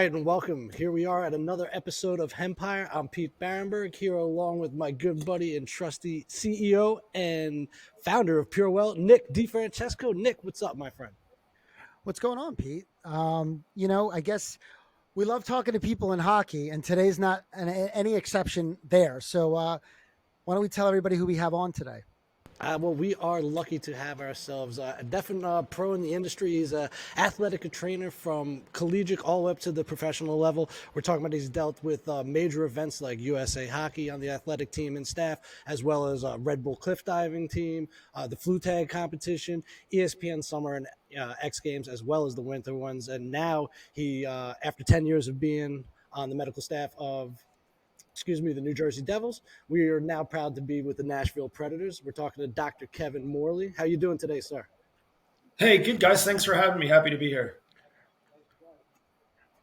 right, and welcome. Here we are at another episode of Hempire. I'm Pete Bahrenburg, here along with my good buddy and trusty CEO and founder of PureWell, Nick DiFrancesco. Nick, what's up, my friend? What's going on, Pete? I guess we love talking to people in hockey, and today's not any exception there. So, why don't we tell everybody who we have on today? Well, we are lucky to have ourselves a definite pro in the industry. He's an athletic trainer from collegiate all the way up to the professional level. We're talking about he's dealt with major events like USA Hockey on the athletic team and staff, as well as Red Bull cliff diving team, the flu tag competition, ESPN Summer and X Games, as well as the winter ones. And now he, after 10 years of being on the medical staff of the New Jersey Devils. We are now proud to be with the Nashville Predators. We're talking to Dr. Kevin Morley. How you doing today, sir? Hey, good guys. Thanks for having me. Happy to be here.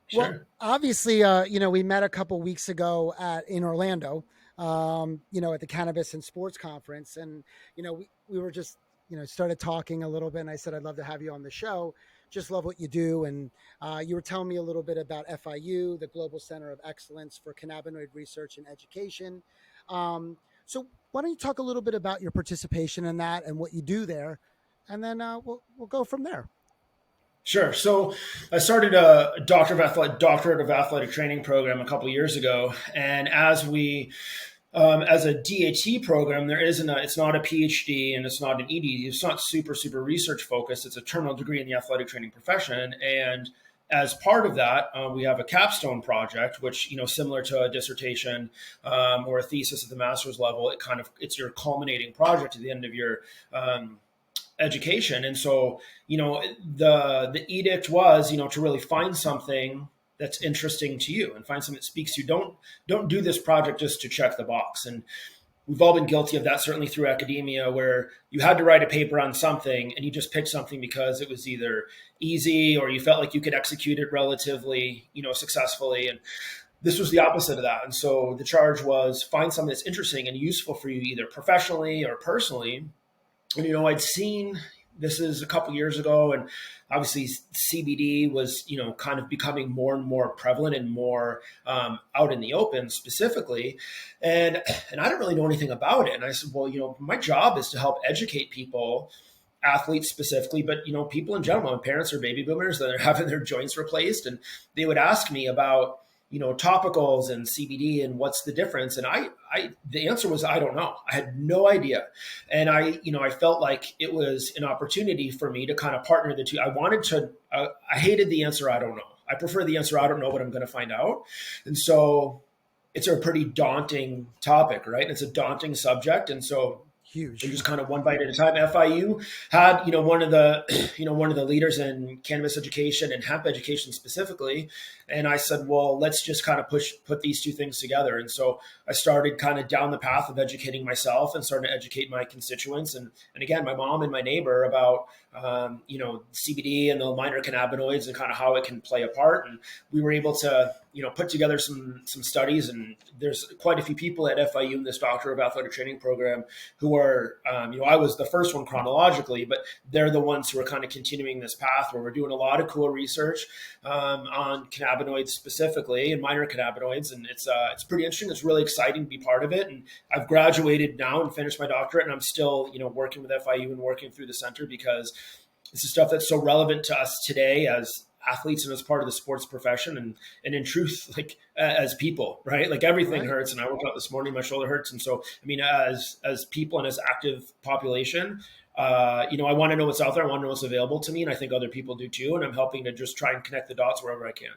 Sure. Well, obviously, we met a couple weeks ago in Orlando, at the Cannabis and Sports Conference. And, we were just, started talking a little bit. And I said, I'd love to have you on the show. Just love what you do. And you were telling me a little bit about FIU, the Global Center of Excellence for Cannabinoid Research and Education. So why don't you talk a little bit about your participation in that and what you do there? And then we'll go from there. Sure. So I started a doctorate of athletic training program a couple of years ago. And as a DAT program, it's not a PhD and it's not an ED. It's not super research focused. It's a terminal degree in the athletic training profession. And as part of that, we have a capstone project, which, similar to a dissertation or a thesis at the master's level, it's your culminating project at the end of your education. And so, the edict was, to really find something that's interesting to you and find something that speaks to you. Don't do this project just to check the box. And we've all been guilty of that, certainly through academia, where you had to write a paper on something and you just picked something because it was either easy or you felt like you could execute it relatively, successfully. And this was the opposite of that. And so the charge was find something that's interesting and useful for you, either professionally or personally. And, I'd seen, this is a couple years ago, and obviously CBD was, kind of becoming more and more prevalent and more out in the open specifically. And I didn't really know anything about it. And I said, well, my job is to help educate people, athletes specifically, but, people in general. My parents are baby boomers that are having their joints replaced. And they would ask me about, topicals and CBD and what's the difference. And the answer was, I don't know. I had no idea. And I felt like it was an opportunity for me to kind of partner the two. I hated the answer, I don't know. I prefer the answer, I don't know, but I'm going to find out. And so it's a pretty daunting topic, right? And it's a daunting subject. And so huge. Just kind of one bite at a time. FIU had, one of the leaders in cannabis education and hemp education specifically. And I said, well, let's just kind of put these two things together. And so I started kind of down the path of educating myself and starting to educate my constituents. And again, my mom and my neighbor about, CBD and the minor cannabinoids and kind of how it can play a part. And we were able to, put together some studies, and there's quite a few people at FIU in this Doctor of Athletic Training program who are, I was the first one chronologically, but they're the ones who are kind of continuing this path where we're doing a lot of cool research on cannabinoids specifically and minor cannabinoids. And it's pretty interesting. It's really exciting to be part of it. And I've graduated now and finished my doctorate, and I'm still, working with FIU and working through the center because it's the stuff that's so relevant to us today as athletes and as part of the sports profession and in truth, like as people, right? Like everything hurts. And I woke up this morning, my shoulder hurts. And so, as people and as active population, I want to know what's out there. I want to know what's available to me. And I think other people do too. And I'm helping to just try and connect the dots wherever I can.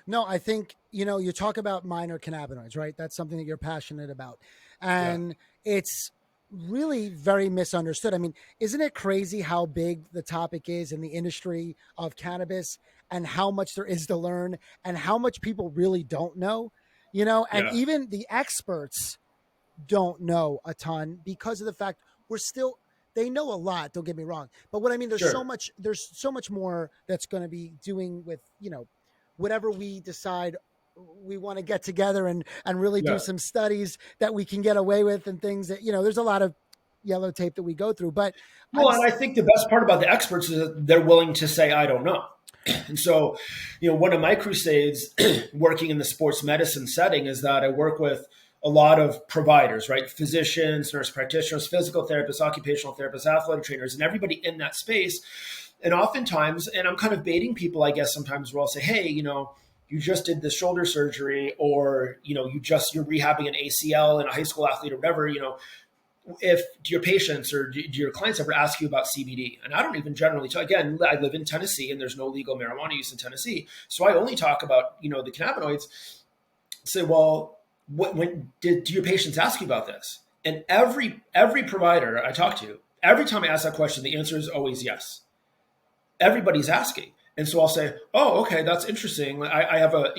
No, I think, you talk about minor cannabinoids, right? That's something that you're passionate about. And it's really very misunderstood. I mean, isn't it crazy how big the topic is in the industry of cannabis and how much there is to learn and how much people really don't know, and even the experts don't know a ton because of the fact they know a lot. Don't get me wrong. But what I mean, there's so much more that's going to be doing with, whatever we decide we want to get together and really do some studies that we can get away with and things that, there's a lot of yellow tape that we go through. But and I think the best part about the experts is that they're willing to say, I don't know. And so, one of my crusades working in the sports medicine setting is that I work with a lot of providers, right? Physicians, nurse practitioners, physical therapists, occupational therapists, athletic trainers, and everybody in that space. And oftentimes, and I'm kind of baiting people, I guess, sometimes where I'll say, hey, you just did this shoulder surgery, or, you're rehabbing an ACL in a high school athlete or whatever, if do your patients or do your clients ever ask you about CBD? And I don't even generally talk. Again, I live in Tennessee and there's no legal marijuana use in Tennessee. So I only talk about, the cannabinoids. Say, well, do your patients ask you about this? And every provider I talk to, every time I ask that question, the answer is always yes. Everybody's asking. And so I'll say, oh, okay, that's interesting. I have a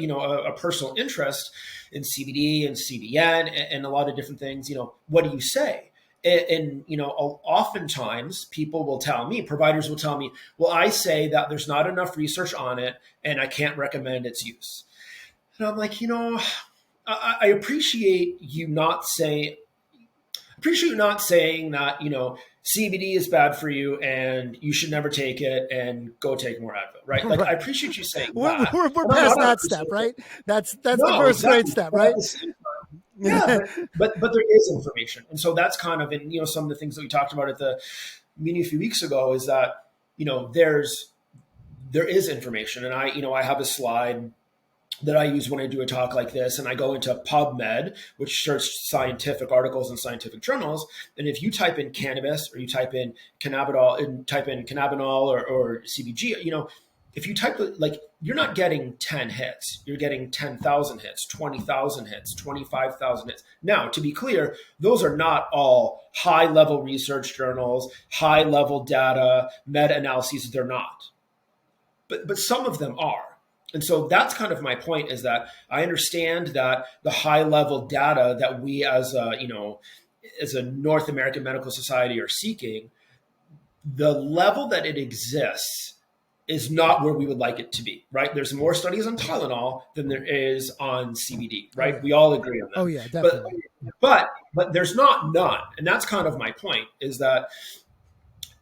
personal interest in CBD and CBN and a lot of different things. What do you say? And oftentimes people will tell me, providers will tell me, well, I say that there's not enough research on it and I can't recommend its use. And I'm like, I appreciate you not saying that, CBD is bad for you and you should never take it and go take more Advil, right? Like, I appreciate you saying that. We're past that step, right? That's the first grade step, right? Yeah, but there is information. And so that's kind of in, some of the things that we talked about at the meeting a few weeks ago is that, there is information. And I have a slide that I use when I do a talk like this, and I go into PubMed, which search scientific articles and scientific journals. And if you type in cannabis or you type in cannabinol or CBG, if you type you're not getting 10 hits, you're getting 10,000 hits, 20,000 hits, 25,000 hits. Now, to be clear, those are not all high level research journals, high level data, meta-analyses. They're not, but some of them are. And so that's kind of my point, is that I understand that the high level data that we as a North American Medical Society are seeking, the level that it exists is not where we would like it to be, right? There's more studies on Tylenol than there is on CBD, right? We all agree on that. Oh yeah, definitely. But there's not none. And that's kind of my point, is that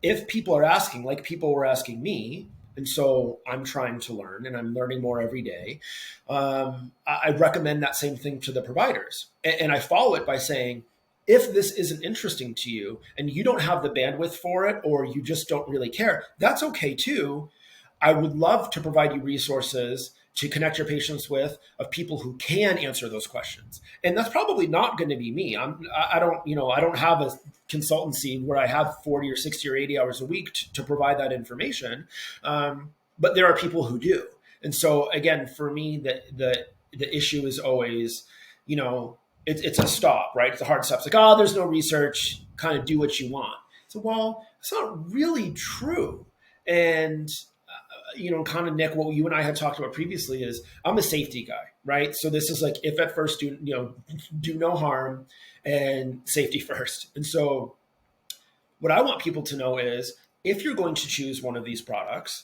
if people are asking, like people were asking me, and so I'm trying to learn and I'm learning more every day. I recommend that same thing to the providers. And I follow it by saying, if this isn't interesting to you and you don't have the bandwidth for it, or you just don't really care, that's okay too. I would love to provide you resources to connect your patients with, of people who can answer those questions. And that's probably not going to be me. I don't have a consultancy where I have 40 or 60 or 80 hours a week to provide that information. But there are people who do. And so again, for me, the issue is always, it's a stop, right? It's a hard stop. It's like, there's no research, kind of do what you want. So, well, it's not really true. And kind of Nick, what you and I had talked about previously is I'm a safety guy, right? So this is like, if at first do no harm and safety first. And so what I want people to know is, if you're going to choose one of these products,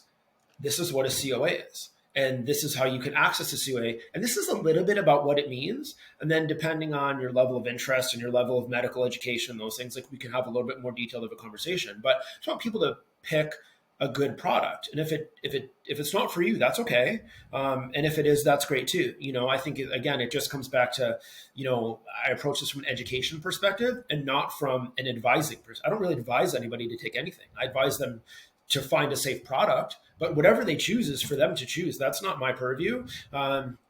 this is what a COA is. And this is how you can access a COA. And this is a little bit about what it means. And then depending on your level of interest and your level of medical education, those things, like we can have a little bit more detailed of a conversation. But I just want people to pick a good product. And if it's not for you, that's okay. And if it is, that's great too. I think again, it just comes back to, I approach this from an education perspective and not from an advising perspective. I don't really advise anybody to take anything. I advise them to find a safe product, but whatever they choose is for them to choose. That's not my purview.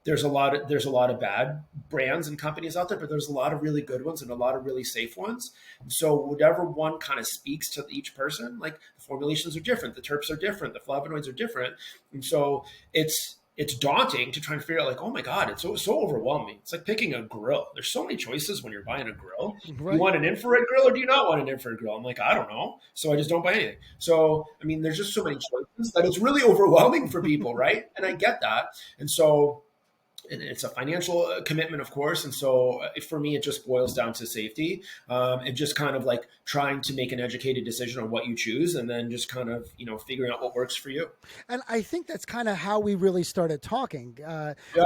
There's a lot of bad brands and companies out there, but there's a lot of really good ones and a lot of really safe ones. So whatever one kind of speaks to each person, like the formulations are different, the terps are different, the flavonoids are different. And so it's daunting to try and figure out, like, oh my God, it's so overwhelming. It's like picking a grill. There's so many choices when you're buying a grill. Right. You want an infrared grill or do you not want an infrared grill? I'm like, I don't know. So I just don't buy anything. So, I mean, there's just so many choices that it's really overwhelming for people, right? And I get that. And so, and it's a financial commitment, of course. And so for me, it just boils down to safety and just kind of like trying to make an educated decision on what you choose, and then just kind of, figuring out what works for you. And I think that's kind of how we really started talking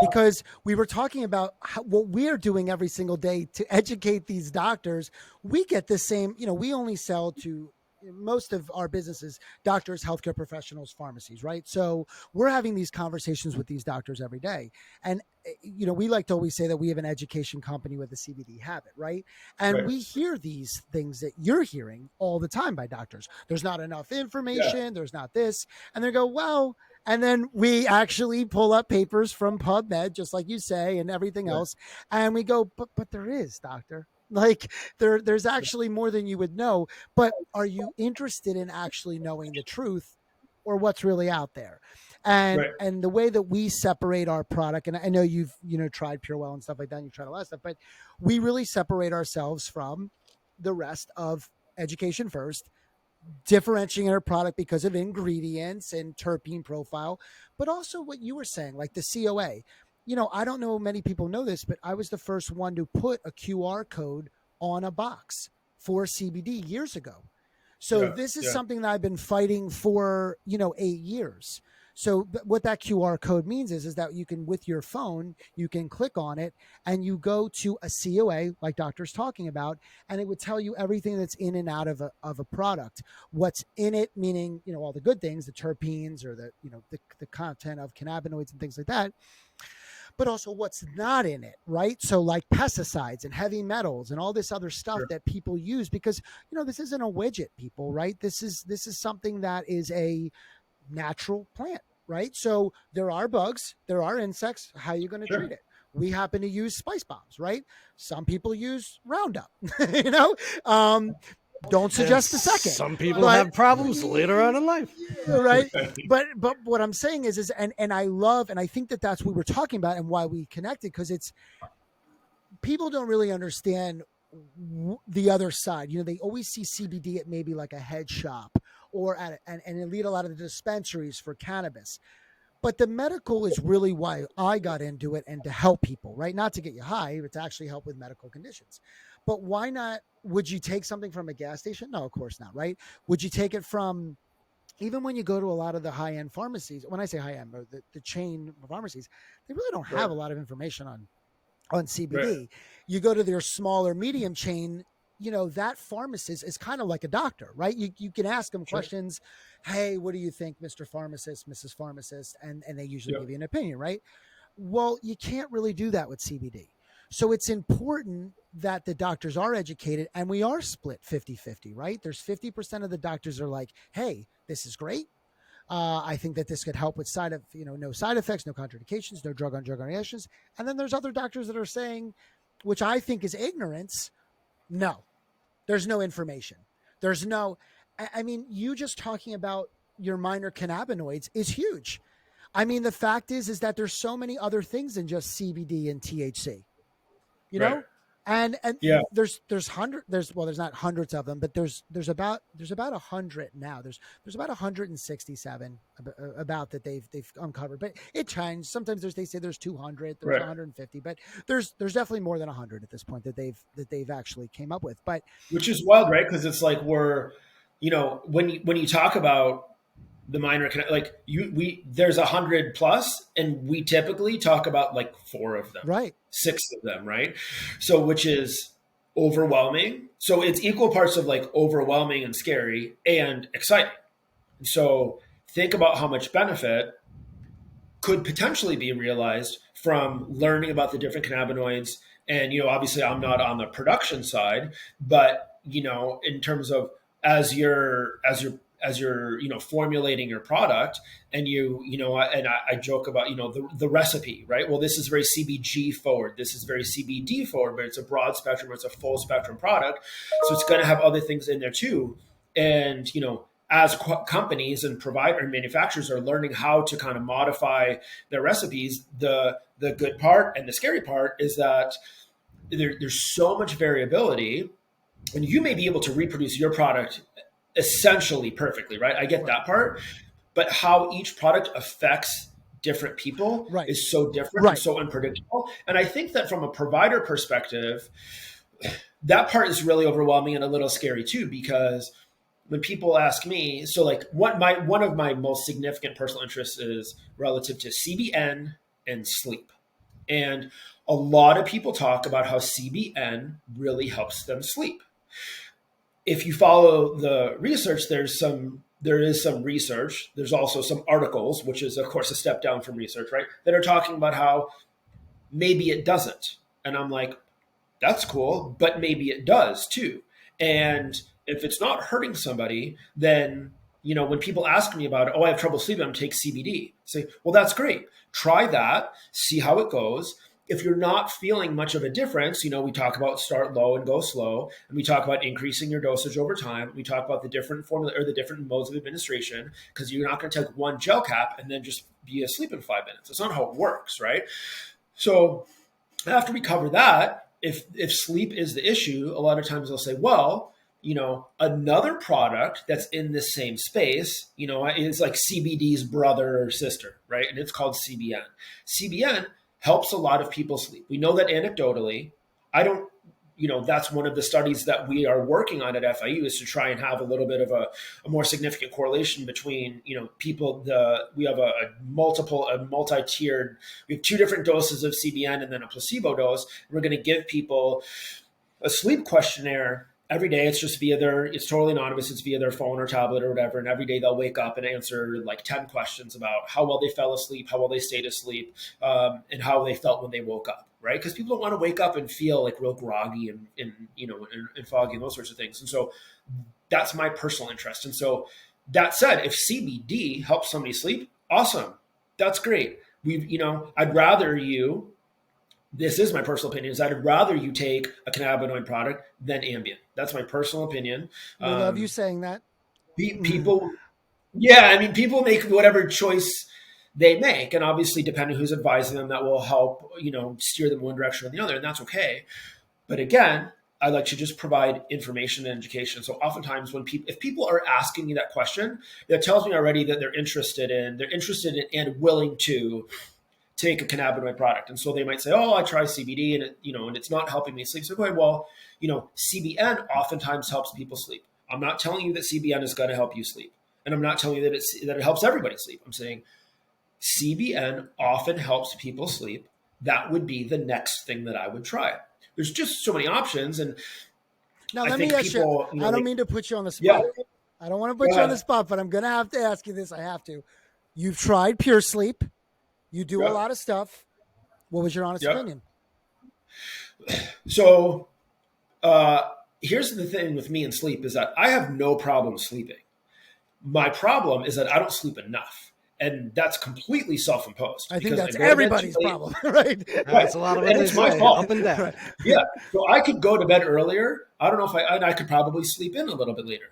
because we were talking about what we're doing every single day to educate these doctors. We get the same, we only sell to most of our businesses, doctors, healthcare professionals, pharmacies, right? So we're having these conversations with these doctors every day. And, we like to always say that we have an education company with a CBD habit, right? And Right. we hear these things that you're hearing all the time by doctors. There's not enough Yeah. information. There's not this. And they go, well, and then we actually pull up papers from PubMed, just like you say, and everything Right. else. And we go, but there is, doctor. Like there's actually more than you would know. But are you interested in actually knowing the truth or what's really out there? And Right. the way that we separate our product, and I know you've tried Purewell and stuff like that, and you've tried a lot of stuff, but we really separate ourselves from the rest of education first, differentiating our product because of ingredients and terpene profile, but also what you were saying, like the COA. I don't know many people know this, but I was the first one to put a QR code on a box for CBD years ago. So Yeah. this is Yeah. something that I've been fighting for, 8 years. So what that QR code means is that you can, with your phone, you can click on it and you go to a COA, like doctor's talking about, and it would tell you everything that's in and out of a product, what's in it, meaning, all the good things, the terpenes or the content of cannabinoids and things like that, but also what's not in it, right? So like pesticides and heavy metals and all this other stuff Sure. that people use because, this isn't a widget, people, right? This is something that is a natural plant, right? So there are bugs, there are insects. How are you going to Sure. treat it? We happen to use spice bombs, right? Some people use Roundup, you know. Don't And suggest the second, some people but have problems later on in life. right. But what I'm saying is and I love, and I think that that's what we're talking about and why we connected, because it's people don't really understand the other side. They always see CBD at maybe like a head shop or and they lead a lot of the dispensaries for cannabis. But the medical is really why I got into it, and to help people, right? Not to get you high, but to actually help with medical conditions. But why not? Would you take something from a gas station? No, of course not, right? Would you take it from, even when you go to a lot of the high end pharmacies? When I say high end, or the chain pharmacies, they really don't have Right. a lot of information on Right. CBD. You go to their smaller medium chain, that pharmacist is kind of like a doctor, right? You can ask them Sure. questions. Hey, what do you think, Mr. Pharmacist, Mrs. Pharmacist? And they usually Yep. give you an opinion, right? Well, you can't really do that with CBD. So it's important that the doctors are educated, and we are split 50-50, right? There's 50% of the doctors are like, hey, this is great. I think that this could help with no side effects, no contraindications, no drug on drug reactions. And then there's other doctors that are saying, which I think is ignorance, no, there's no information. There's no, I mean, you just talking about your minor cannabinoids is huge. I mean, the fact is that there's so many other things than just CBD and THC, you Right. know? And Yeah. there's not hundreds of them, but there's about 100 now. There's about 167 about that they've uncovered, but it changes. Sometimes they say there's 200, there's Right. 150, but there's definitely more than 100 at this point that they've actually came up with. But Which is wild, right? Because it's like when you talk about the minor like there's 100 plus, and we typically talk about like 4 of them, right, 6 of them, right? So which is overwhelming. So it's equal parts of like overwhelming and scary and exciting. So think about how much benefit could potentially be realized from learning about the different cannabinoids. And obviously I'm not on the production side, but in terms of as you're formulating your product, and I joke about the recipe, right? Well, this is very CBG forward, this is very CBD forward, but it's a broad spectrum, it's a full spectrum product, so it's going to have other things in there too. And as companies and provider and manufacturers are learning how to kind of modify their recipes, the good part and the scary part is that there's so much variability, and you may be able to reproduce your product essentially perfectly, right? I get that part, but how each product affects different people right, is so different and right, so unpredictable. And I think that from a provider perspective, that part is really overwhelming and a little scary too, because when people ask me, so like one of my most significant personal interests is relative to CBN and sleep. And a lot of people talk about how CBN really helps them sleep. if you follow the research, there is some research. There's also some articles, which is of course a step down from research, right? That are talking about how maybe it doesn't. And I'm like, that's cool, but maybe it does too. And if it's not hurting somebody, then, when people ask me about it, oh, I have trouble sleeping, I'm going to take CBD. Say, well, that's great. Try that, see how it goes. If you're not feeling much of a difference, we talk about start low and go slow. And we talk about increasing your dosage over time. We talk about the different formula or the different modes of administration, because you're not going to take one gel cap and then just be asleep in 5 minutes. That's not how it works, right? So after we cover that, if sleep is the issue, a lot of times they'll say, well, another product that's in the same space, is like CBD's brother or sister, right? And it's called CBN. CBN helps a lot of people sleep. We know that anecdotally. That's one of the studies that we are working on at FIU, is to try and have a little bit of a more significant correlation between, people. We have a multi-tiered, we have 2 different doses of CBN and then a placebo dose. We're going to give people a sleep questionnaire every day. It's totally anonymous. It's via their phone or tablet or whatever. And every day they'll wake up and answer like 10 questions about how well they fell asleep, how well they stayed asleep, and how they felt when they woke up. Right? Because people don't want to wake up and feel like real groggy and foggy and those sorts of things. And so that's my personal interest. And so that said, if CBD helps somebody sleep, awesome. That's great. I'd rather this is my personal opinion, is I'd rather you take a cannabinoid product than Ambien. That's my personal opinion. I love you saying that. People, people make whatever choice they make. And obviously, depending who's advising them, that will help, steer them one direction or the other. And that's okay. But again, I like to just provide information and education. So oftentimes if people are asking me that question, that tells me already that they're interested in and willing to take a cannabinoid product. And so they might say, oh, I try CBD and it's not helping me sleep. So okay, well, CBN oftentimes helps people sleep. I'm not telling you that CBN is going to help you sleep. And I'm not telling you that it helps everybody sleep. I'm saying CBN often helps people sleep. That would be the next thing that I would try. There's just so many options. And now let me ask you, I don't mean to put you on the spot. Yeah. I don't want to put you on the spot, but I'm going to have to ask you this. I have to. You've tried Pure Sleep. You do a lot of stuff. What was your honest opinion? So here's the thing with me and sleep is that I have no problem sleeping. My problem is that I don't sleep enough. And that's completely self-imposed. I think that's everybody's problem, right? That's a lot of it. It's my fault. Up and down. Right. Yeah. So I could go to bed earlier. I don't know if I could probably sleep in a little bit later.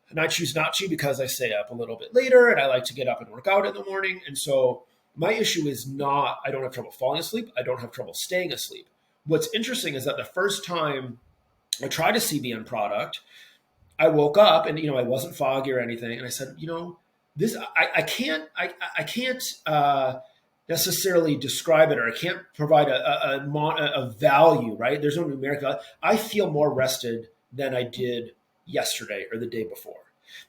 And I choose not to because I stay up a little bit later and I like to get up and work out in the morning. And so my issue is not, I don't have trouble falling asleep. I don't have trouble staying asleep. What's interesting is that the first time I tried a CBN product, I woke up and, I wasn't foggy or anything. And I said, this, I can't necessarily describe it, or I can't provide a value, right? There's no numeric value. I feel more rested than I did yesterday or the day before.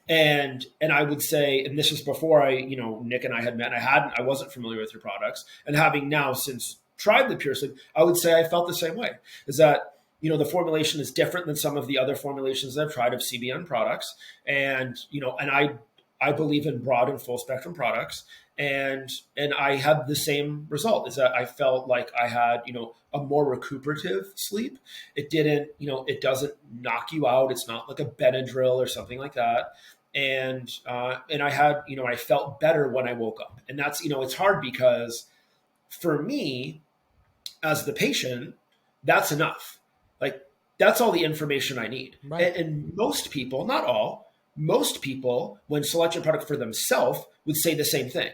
And I would say, and this was before Nick and I had met, and I wasn't familiar with your products, and having now since tried the Pure Sleep, I would say I felt the same way. Is that, the formulation is different than some of the other formulations that I've tried of CBN products. And, and I believe in broad and full spectrum products. And I had the same result, is that I felt like I had, a more recuperative sleep. It didn't, it doesn't knock you out. It's not like a Benadryl or something like that. And I had, I felt better when I woke up. And that's, it's hard because for me as the patient, that's enough. Like that's all the information I need. Right. And most people, not all, most people, when selecting a product for themselves, would say the same thing,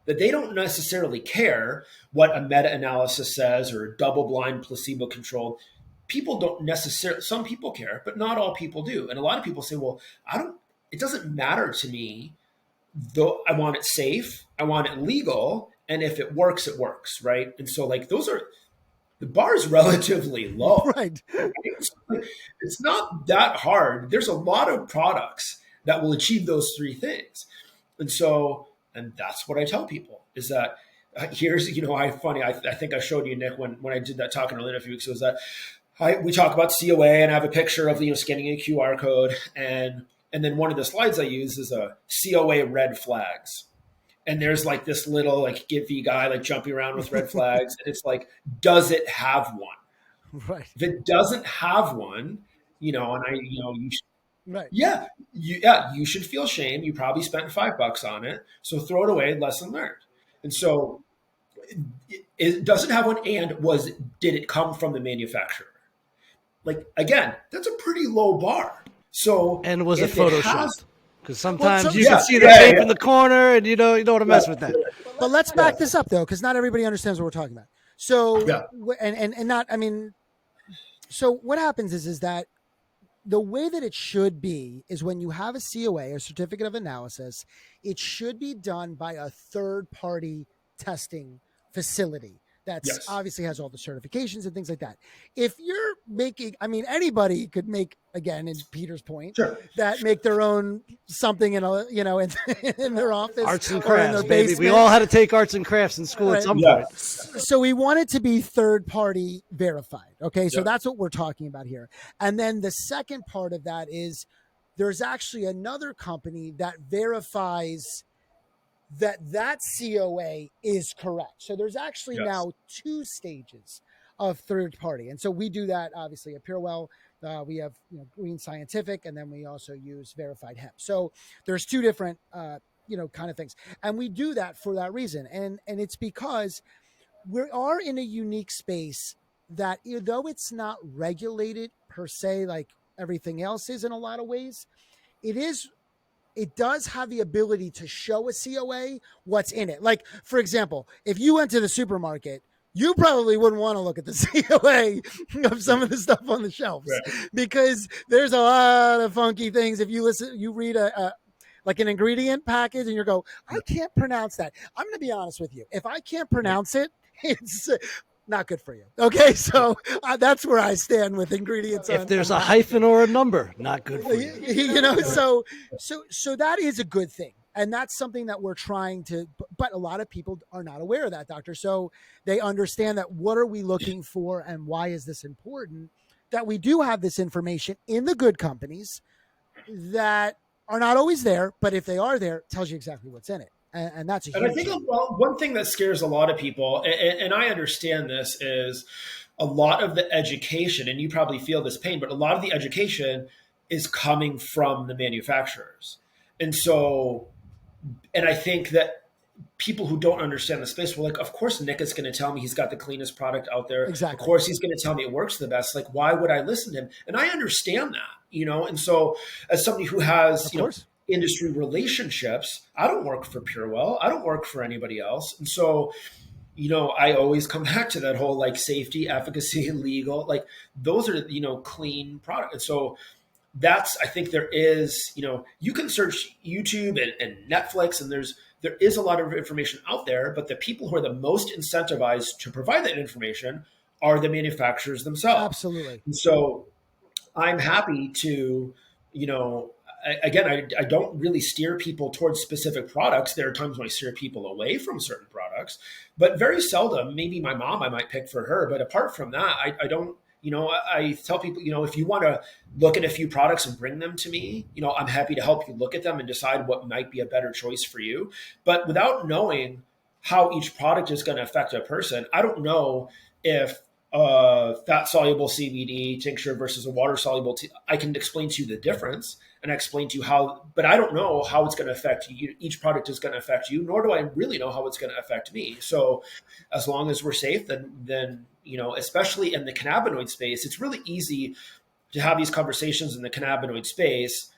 that they don't necessarily care what a meta-analysis says or double-blind placebo-controlled. People don't necessarily, some people care, but not all people do. And a lot of people say, well, it doesn't matter to me, though I want it safe, I want it legal, and if it works, it works, right? And so like the bar is relatively low. Right. It's not that hard. There's a lot of products that will achieve those three things. And that's what I tell people is that here's, I think I showed you, Nick, when I did that talk in a few weeks ago, is that we talk about COA, and I have a picture of scanning a QR code, and then one of the slides I use is a COA red flags. And there's like this little like Giphy guy like jumping around with red flags. And it's like, does it have one? Right. If it doesn't have one, and you should, Right. you should feel shame. You probably spent $5 on it. So throw it away, lesson learned. And so it doesn't have one. And did it come from the manufacturer? Like, again, that's a pretty low bar. So, And was it photoshopped? Because sometimes Well, so- you yeah, can see the tape in the corner, and you don't want to mess with that. But let's back this up though, because not everybody understands what we're talking about. So, Yeah. and not, I mean, so what happens is that the way that it should be is when you have a COA, a certificate of analysis, it should be done by a third party testing facility that's Yes. obviously has all the certifications and things like that. If you're making, I mean, anybody could make, again, in Peter's point, Sure. that make their own something in in their office, Arts and or in crafts, their baby. basement. We all had to take arts and crafts in school Right. at some Yeah. point. So we want it to be third party verified. Okay. So Yeah. that's what we're talking about here. And then the second part of that is there's actually another company that verifies that COA is correct. So there's actually Yes. now 2 stages of third party. And so we do that obviously at Purewell. We have Green Scientific, and then we also use verified hemp. So there's 2 different kind of things. And we do that for that reason. And it's because we are in a unique space that, though it's not regulated per se like everything else is in a lot of ways, it does have the ability to show a COA what's in it. Like, for example, if you went to the supermarket, you probably wouldn't want to look at the COA of some of the stuff on the shelves, Right. because there's a lot of funky things. If you read like an ingredient package and you go, I can't pronounce that. I'm going to be honest with you. If I can't pronounce it, it's not good for you. Okay. So that's where I stand with ingredients. If there's a hyphen or a number, not good for you. So that is a good thing. And that's something that we're trying to, but a lot of people are not aware of that, doctor. So they understand that what are we looking for and why is this important, that we do have this information in the good companies that are not always there, but if they are there, it tells you exactly what's in it. And that's a huge And I think one thing that scares a lot of people, and I understand this, is a lot of the education, and you probably feel this pain, but a lot of the education is coming from the manufacturers. And I think that people who don't understand the space were like, of course, Nick is going to tell me he's got the cleanest product out there. Exactly. Of course, he's going to tell me it works the best. Like, why would I listen to him? And I understand that, And so as somebody who has, industry relationships, I don't work for Purewell. I don't work for anybody else. And so, I always come back to that whole like safety, efficacy, and legal, like those are, clean product. And so I think there is, you can search YouTube and Netflix, and there is a lot of information out there, but the people who are the most incentivized to provide that information are the manufacturers themselves. Absolutely. And so I'm happy to, I don't really steer people towards specific products. There are times when I steer people away from certain products, but very seldom. Maybe my mom I might pick for her, but apart from that, I don't. I tell people, if you want to look at a few products and bring them to me, I'm happy to help you look at them and decide what might be a better choice for you. But without knowing how each product is going to affect a person, I don't know if fat soluble CBD tincture versus a water soluble. I can explain to you the difference and explain to you how, but I don't know how it's going to affect you. Each product is going to affect you, nor do I really know how it's going to affect me. So as long as we're safe, then especially in the cannabinoid space, it's really easy to have these conversations in the cannabinoid space,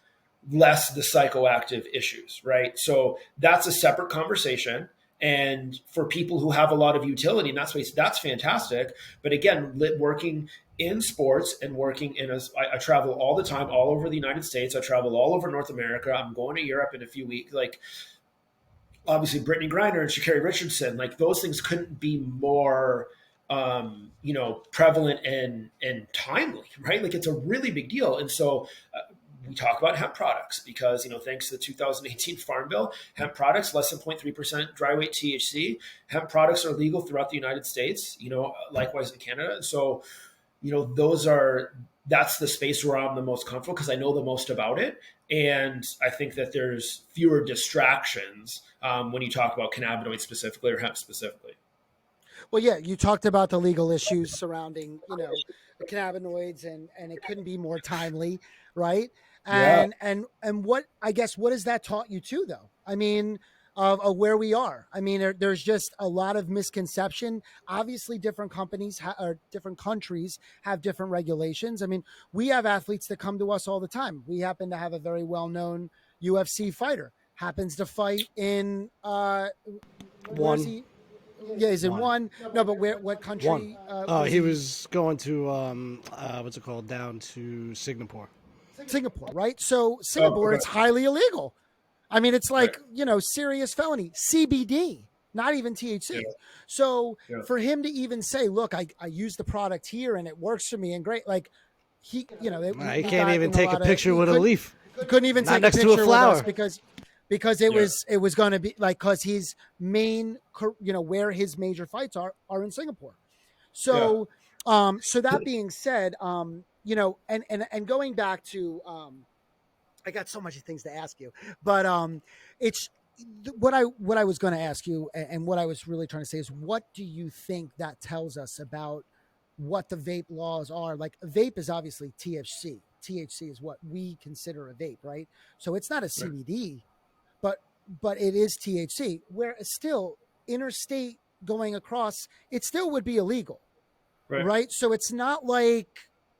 less the psychoactive issues, right? So that's a separate conversation. And for people who have a lot of utility in that space, that's fantastic. But again, working in sports and working I travel all the time, all over the United States. I travel all over North America. I'm going to Europe in a few weeks. Like, obviously, Brittany Griner and Sha'Carri Richardson, like those things couldn't be more, prevalent and timely, right? Like, it's a really big deal. And so we talk about hemp products because, thanks to the 2018 Farm Bill, hemp products, less than 0.3% dry weight THC. Hemp products are legal throughout the United States, likewise in Canada. And so that's the space where I'm the most comfortable because I know the most about it. And I think that there's fewer distractions when you talk about cannabinoids specifically or hemp specifically. Well, yeah, you talked about the legal issues surrounding, the cannabinoids, and it couldn't be more timely, right? Yeah. And what, I guess, what has that taught you too, though? I mean, of where we are. I mean, there's just a lot of misconception. Obviously, different companies or different countries have different regulations. I mean, we have athletes that come to us all the time. We happen to have a very well-known UFC fighter happens to fight in where's One. he? Yeah, he's in One. one. No, but what One. country? He was going to what's it called, down to Singapore. Singapore, right? So Singapore, Okay. it's highly illegal. I mean, it's like, Right. serious felony, CBD, not even THC. Yeah. So Yeah. for him to even say, look, I use the product here and it works for me and great, like he, He can't even take a picture with a leaf. He couldn't even Not take a next to a picture with flower. us because it was going to be like, because his main, where his major fights are in Singapore. So, so that being said, and going back to, I got so much things to ask you, but it's what I was going to ask you, and what I was really trying to say is, what do you think that tells us about what the vape laws are? Like, a vape is obviously THC. THC is what we consider a vape, right? So it's not a CBD, but it is THC. Where still interstate going across, it still would be illegal, right? So it's not like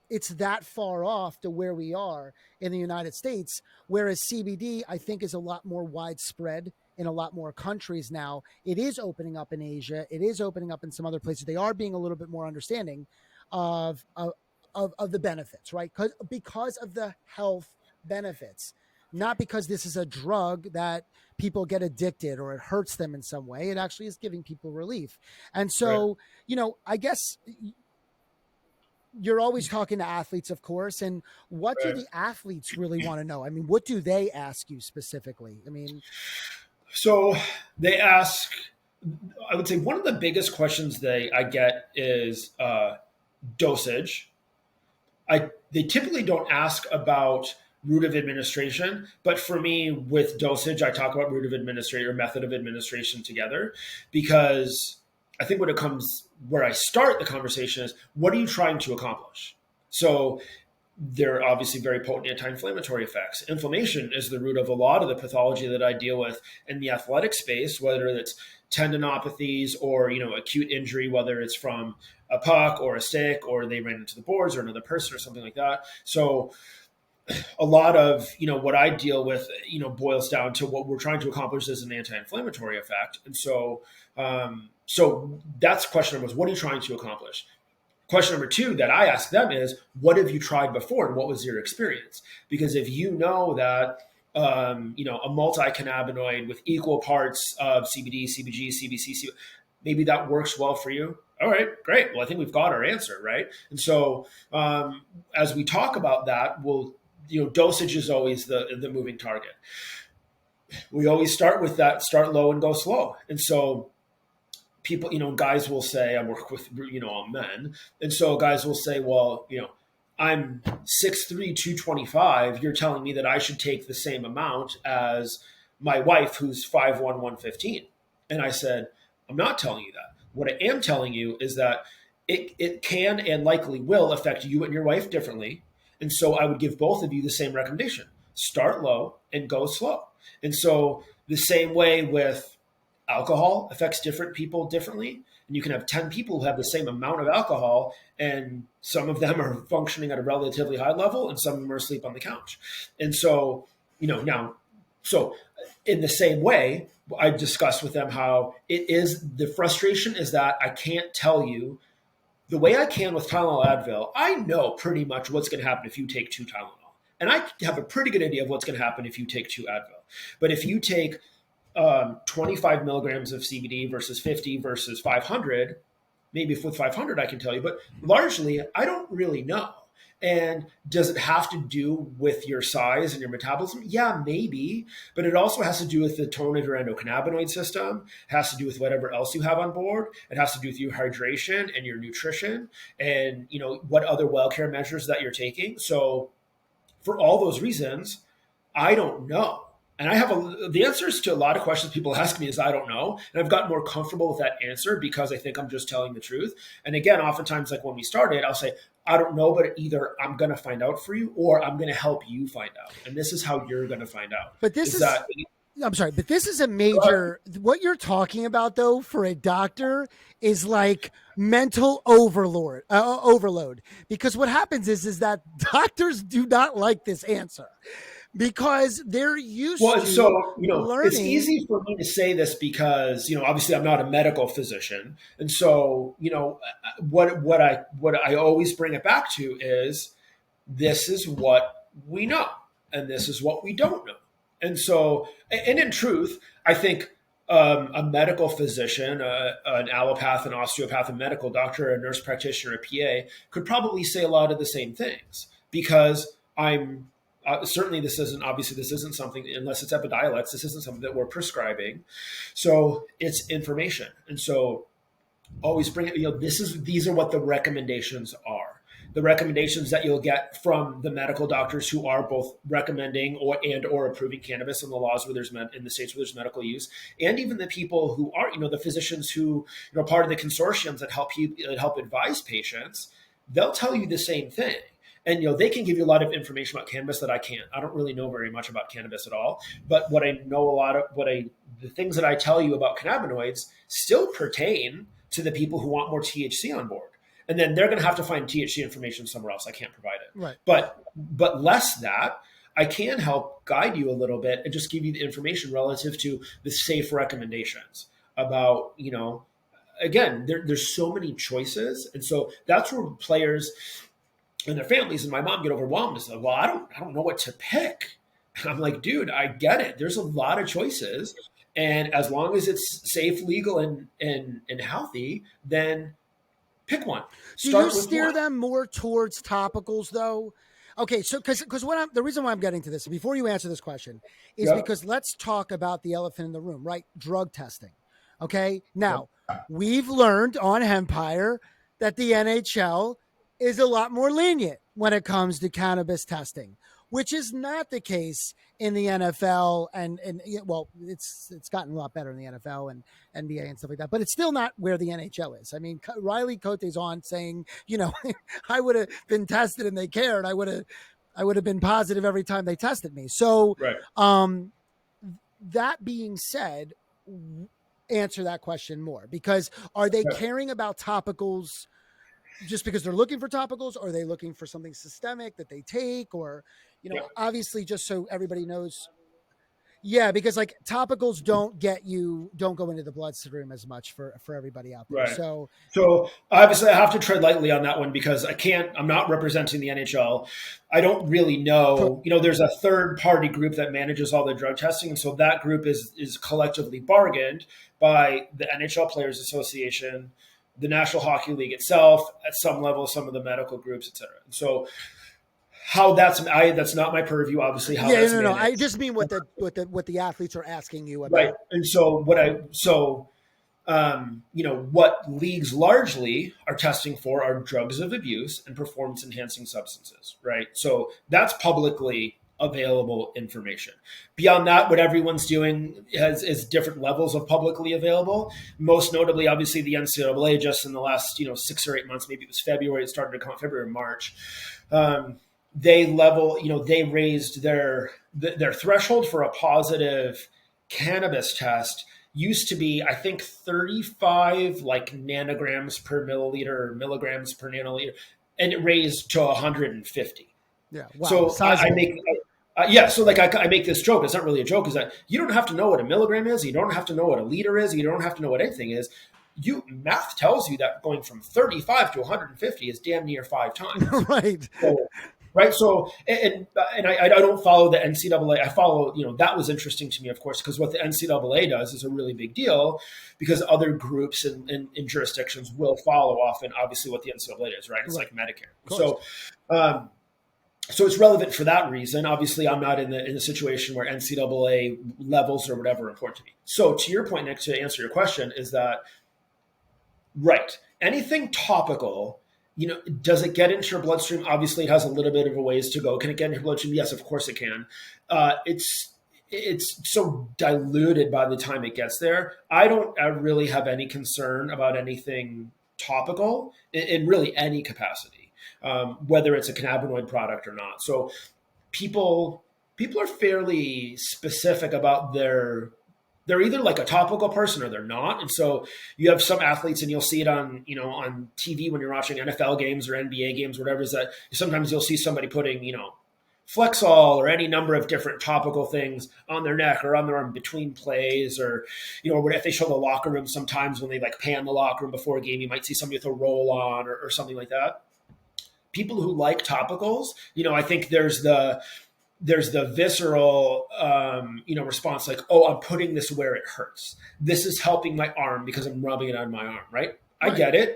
it's that far off to where we are in the United States, whereas CBD, I think, is a lot more widespread in a lot more countries now. It is opening up in Asia. It is opening up in some other places. They are being a little bit more understanding of the benefits, right? Because of the health benefits, not because this is a drug that people get addicted or it hurts them in some way. It actually is giving people relief. And so, I guess you're always talking to athletes, of course. And what do the athletes really want to know? I mean, what do they ask you specifically? I mean, So they ask, I would say one of the biggest questions I get is dosage. They typically don't ask about route of administration, but for me, with dosage, I talk about route of administration or method of administration together, because I think where I start the conversation is, what are you trying to accomplish? So they're obviously very potent anti-inflammatory effects. Inflammation is the root of a lot of the pathology that I deal with in the athletic space, whether it's tendinopathies or acute injury, whether it's from a puck or a stick, or they ran into the boards or another person or something like that. So a lot of what I deal with boils down to what we're trying to accomplish is an anti-inflammatory effect. And so so that's question number one, what are you trying to accomplish? Question number two that I ask them is, what have you tried before and what was your experience? Because if you know that a multi-cannabinoid with equal parts of CBD, CBG, CBC, maybe that works well for you. All right, great. Well, I think we've got our answer, right? And so as we talk about that, dosage is always the moving target. We always start with that, start low and go slow. And so people, guys will say, I work with, men. And so guys will say, well, I'm 6'3", 225. You're telling me that I should take the same amount as my wife, who's 5'1", 115. And I said, I'm not telling you that. What I am telling you is that it can and likely will affect you and your wife differently. And so I would give both of you the same recommendation. Start low and go slow. And so the same way with alcohol affects different people differently. And you can have 10 people who have the same amount of alcohol, and some of them are functioning at a relatively high level and some of them are asleep on the couch. And so, so in the same way, I discussed with them how the frustration is that I can't tell you the way I can with Tylenol Advil. I know pretty much what's going to happen if you take 2 Tylenol. And I have a pretty good idea of what's going to happen if you take 2 Advil. But if you take 25 milligrams of CBD versus 50 versus 500, maybe with 500 I can tell you, but largely I don't really know. And does it have to do with your size and your metabolism? Yeah, maybe. But it also has to do with the tone of your endocannabinoid system. It has to do with whatever else you have on board. It has to do with your hydration and your nutrition and, what other well care measures that you're taking. So for all those reasons, I don't know. And I have the answers to a lot of questions people ask me is I don't know. And I've gotten more comfortable with that answer because I think I'm just telling the truth. And again, oftentimes, like when we started, I'll say, I don't know, but either I'm going to find out for you or I'm going to help you find out. And this is how you're going to find out. But I'm sorry, but this is a major, what you're talking about though, for a doctor is like mental overload. Because what happens is that doctors do not like this answer because they're used to learning. It's easy for me to say this because, obviously I'm not a medical physician. And so, what I always bring it back to is this is what we know and this is what we don't know. And so, and in truth, I think a medical physician, an allopath, an osteopath, a medical doctor, a nurse practitioner, a PA could probably say a lot of the same things because certainly this isn't something, unless it's Epidiolex, this isn't something that we're prescribing. So it's information. And so always bring it, these are what the recommendations are. The recommendations that you'll get from the medical doctors who are both recommending or approving cannabis in the laws where there's in the states where there's medical use, and even the people who are, the physicians who are part of the consortiums that help advise patients, they'll tell you the same thing. And they can give you a lot of information about cannabis that I can't. I don't really know very much about cannabis at all. But what I know the things that I tell you about cannabinoids still pertain to the people who want more THC on board. And then they're going to have to find THC information somewhere else. I can't provide it. Right. But less that, I can help guide you a little bit and just give you the information relative to the safe recommendations about, again, there's so many choices. And so that's where players and their families and my mom get overwhelmed and say, well, I don't know what to pick. And I'm like, dude, I get it. There's a lot of choices. And as long as it's safe, legal, and healthy, then pick one. Do you steer them more towards topicals though? Okay, so because the reason why I'm getting to this before you answer this question is because let's talk about the elephant in the room, right? Drug testing. Okay, now we've learned on Hempire that the NHL is a lot more lenient when it comes to cannabis testing, which is not the case in the NFL and well, it's gotten a lot better in the NFL and NBA and stuff like that, but it's still not where the NHL is. I mean, Riley Cote's on saying, I would have been tested and they cared. I would have been positive every time they tested me. So, that being said, answer that question more, because are they caring about topicals just because they're looking for topicals, or are they looking for something systemic that they take, or, obviously just so everybody knows. Yeah. Because like topicals don't go into the bloodstream as much for everybody out there. Right. So obviously I have to tread lightly on that one because I'm not representing the NHL. I don't really know, there's a third party group that manages all the drug testing. And so that group is collectively bargained by the NHL Players Association, the National Hockey League itself, at some level, some of the medical groups, et cetera. And so how that's not my purview, obviously. No. I just mean what the athletes are asking you about. Right. And so what leagues largely are testing for are drugs of abuse and performance enhancing substances. Right. So that's publicly available information. Beyond that, what everyone's doing is different levels of publicly available. Most notably, obviously, the NCAA just in the last 6 or 8 months, maybe it was February, it started to come February or March. They raised their threshold for a positive cannabis test used to be, I think, 35 nanograms per milliliter or milligrams per nanoliter, and it raised to 150. Yeah. Wow. So I make this joke. It's not really a joke. Is that you don't have to know what a milligram is. You don't have to know what a liter is. You don't have to know what anything is. Math tells you that going from 35 to 150 is damn near 5 times. Right. Right. So, I don't follow the NCAA. I follow, that was interesting to me, of course, because what the NCAA does is a really big deal because other groups and jurisdictions will follow often, obviously, what the NCAA does, right? It's Right. like Medicare. Of course. So it's relevant for that reason. Obviously, I'm not in the situation where NCAA levels or whatever are important to me. So to your point, Nick, to answer your question, is that right? Anything topical, does it get into your bloodstream? Obviously, it has a little bit of a ways to go. Can it get into your bloodstream? Yes, of course it can. It's so diluted by the time it gets there. I don't really have any concern about anything topical in really any capacity, whether it's a cannabinoid product or not. So people are fairly specific about they're either like a topical person or they're not. And so you have some athletes, and you'll see it on TV when you're watching NFL games or NBA games, whatever, is that sometimes you'll see somebody putting, Flexol or any number of different topical things on their neck or on their arm between plays, or, if they show the locker room, sometimes when they like pan the locker room before a game, you might see somebody with a roll on or something like that. People who like topicals, I think there's the visceral, response, like, oh, I'm putting this where it hurts. This is helping my arm because I'm rubbing it on my arm, right? I get it.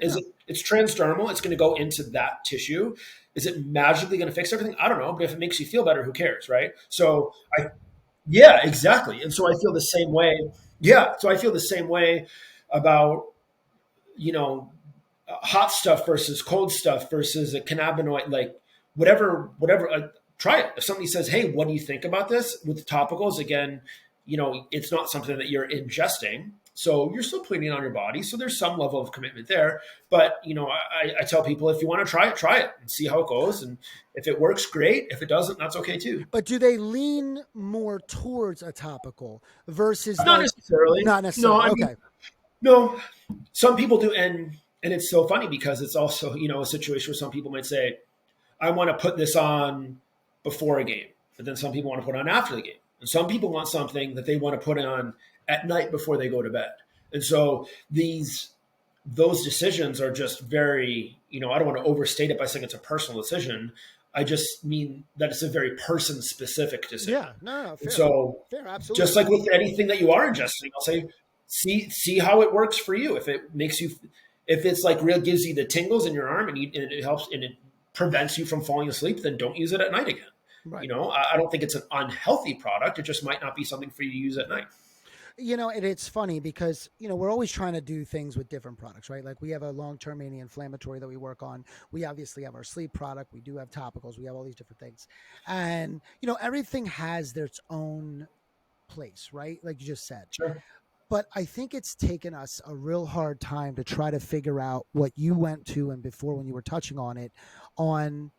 It's transdermal. It's going to go into that tissue. Is it magically going to fix everything? I don't know. But if it makes you feel better, who cares, right? So yeah, exactly. And so I feel the same way. Yeah. So I feel the same way about, hot stuff versus cold stuff versus a cannabinoid, like whatever, try it. If somebody says, hey, what do you think about this with topicals? Again, it's not something that you're ingesting. So you're still putting it on your body. So there's some level of commitment there. But, I tell people, if you want to try it and see how it goes. And if it works, great. If it doesn't, that's okay too. But do they lean more towards a topical versus Not necessarily. Not necessarily. Okay. No, some people do. And it's so funny because it's also, a situation where some people might say, I want to put this on before a game, but then some people want to put on after the game. And some people want something that they want to put on at night before they go to bed. And so those decisions are just very, I don't want to overstate it by saying it's a personal decision. I just mean that it's a very person specific decision. Yeah, no, fair. So fair, absolutely. Just like with anything that you are ingesting, I'll say, see how it works for you. If it makes you, if it's like real gives you the tingles in your arm and it helps and it prevents you from falling asleep, then don't use it at night again. Right. I don't think it's an unhealthy product. It just might not be something for you to use at night. And it's funny because, we're always trying to do things with different products, right? Like we have a long-term anti-inflammatory that we work on. We obviously have our sleep product. We do have topicals. We have all these different things. And, everything has its own place, right? Like you just said. Sure. But I think it's taken us a real hard time to try to figure out what you went to and before when you were touching on it, on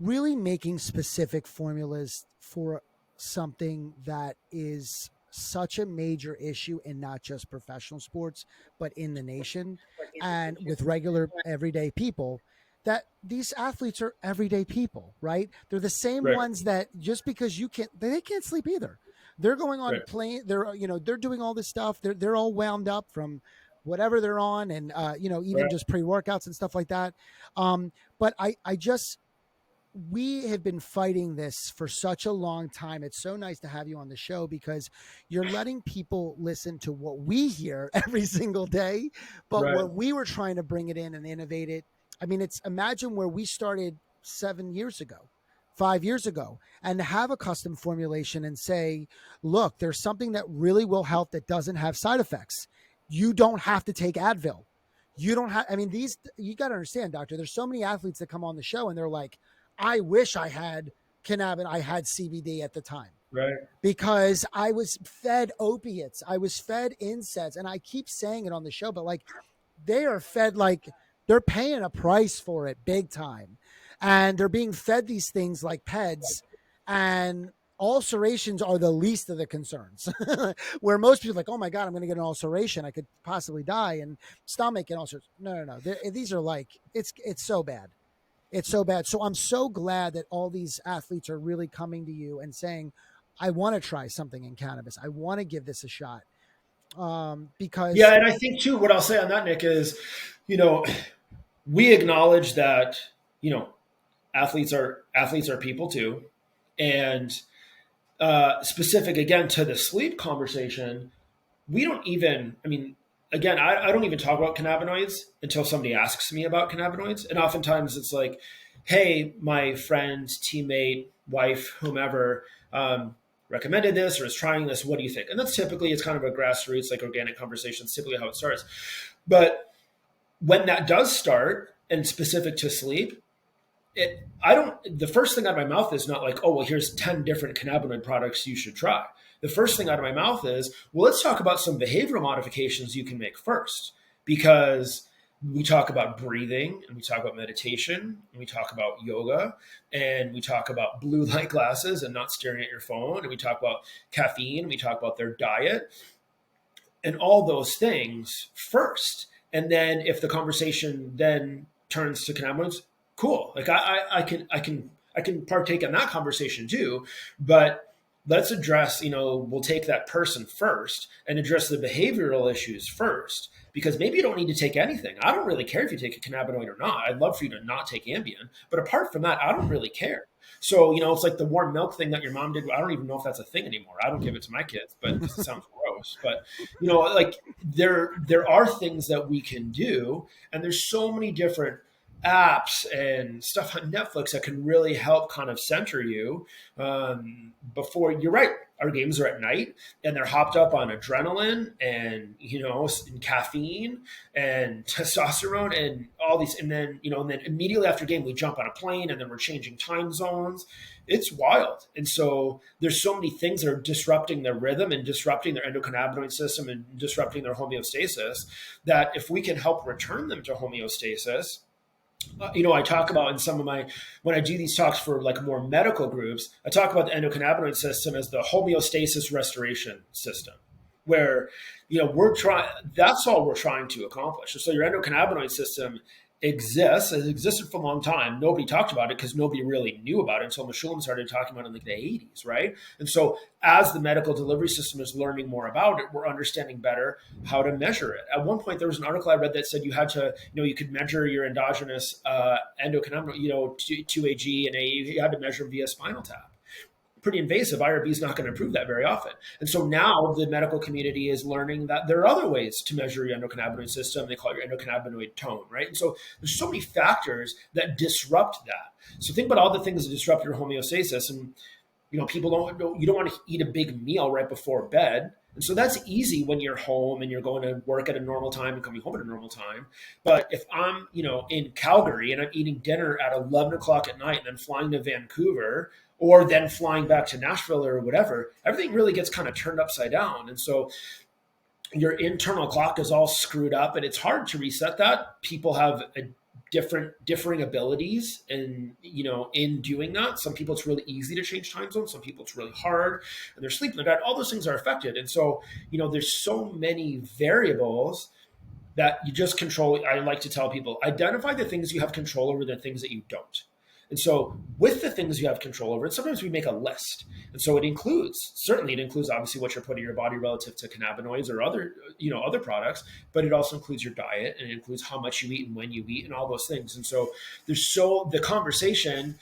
really making specific formulas for something that is such a major issue in not just professional sports, but in the nation and with regular everyday people, that these athletes are everyday people, right? They're the same ones that just because they can't sleep either. They're going on playing. They're doing all this stuff. They're all wound up from whatever they're on, and even just pre-workouts and stuff like that. But we have been fighting this for such a long time. It's so nice to have you on the show because you're letting people listen to what we hear every single day, but what we were trying to bring it in and innovate it. I mean, imagine where we started 7 years ago. 5 years ago, and to have a custom formulation and say, look, there's something that really will help that doesn't have side effects. You don't have to take Advil. You don't have, you got to understand, doctor, there's so many athletes that come on the show and they're like, I wish I had I had CBD at the time. Right. Because I was fed opiates. I was fed NSAIDs. And I keep saying it on the show, but like they are fed, like they're paying a price for it big time. And they're being fed these things like PEDs, and ulcerations are the least of the concerns. Where most people are like, oh my God, I'm going to get an ulceration. I could possibly die, and stomach and ulcers. No. These are like, it's so bad. It's so bad. So I'm so glad that all these athletes are really coming to you and saying, I want to try something in cannabis. I want to give this a shot. Because. Yeah. And I think too, what I'll say on that, Nick, is, we acknowledge that, athletes are people too, and specific again to the sleep conversation, we don't even, I mean, again, I don't even talk about cannabinoids until somebody asks me about cannabinoids. And oftentimes it's like, hey, my friend, teammate, wife, whomever, recommended this or is trying this. What do you think? And that's typically, it's kind of a grassroots, like organic conversation, it's typically how it starts. But when that does start and specific to sleep, the first thing out of my mouth is not like, oh, well, here's 10 different cannabinoid products you should try. The first thing out of my mouth is, well, let's talk about some behavioral modifications you can make first, because we talk about breathing and we talk about meditation and we talk about yoga and we talk about blue light glasses and not staring at your phone. And we talk about caffeine and we talk about their diet and all those things first. And then if the conversation then turns to cannabinoids, cool. Like I can partake in that conversation too, but let's address, we'll take that person first and address the behavioral issues first, because maybe you don't need to take anything. I don't really care if you take a cannabinoid or not. I'd love for you to not take Ambien, but apart from that, I don't really care. So, it's like the warm milk thing that your mom did. I don't even know if that's a thing anymore. I don't give it to my kids, but it sounds gross. But, like there are things that we can do, and there's so many different apps and stuff on Netflix that can really help kind of center you before. You're right. Our games are at night and they're hopped up on adrenaline and, and caffeine and testosterone and all these. And then, and then immediately after game, we jump on a plane and then we're changing time zones. It's wild. And so there's so many things that are disrupting their rhythm and disrupting their endocannabinoid system and disrupting their homeostasis, that if we can help return them to homeostasis, I talk about in some of when I do these talks for like more medical groups, I talk about the endocannabinoid system as the homeostasis restoration system, where, that's all we're trying to accomplish. So your endocannabinoid system exists, has existed for a long time. Nobody talked about it because nobody really knew about it until Meshulam started talking about it in like the 80s, right? And so as the medical delivery system is learning more about it, we're understanding better how to measure it. At one point, there was an article I read that said you had to, you could measure your endogenous endocannabinoid, 2AG and AE, you had to measure via spinal tap. Pretty invasive. IRB is not going to improve that very often. And so now the medical community is learning that there are other ways to measure your endocannabinoid system. They call it your endocannabinoid tone, right? And so there's so many factors that disrupt that. So think about all the things that disrupt your homeostasis. And, people you don't want to eat a big meal right before bed. And so that's easy when you're home and you're going to work at a normal time and coming home at a normal time. But if I'm, in Calgary and I'm eating dinner at 11 o'clock at night and then flying to Vancouver, or then flying back to Nashville or whatever, everything really gets kind of turned upside down. And so your internal clock is all screwed up and it's hard to reset that. People have differing abilities and, in doing that. Some people it's really easy to change time zones. Some people it's really hard and their sleep and their diet, all those things are affected. And so, there's so many variables that you just control. I like to tell people, identify the things you have control over, the things that you don't. And so with the things you have control over, and sometimes we make a list. And so it includes obviously what you're putting in your body relative to cannabinoids or other products, but it also includes your diet and it includes how much you eat and when you eat and all those things. And so the conversation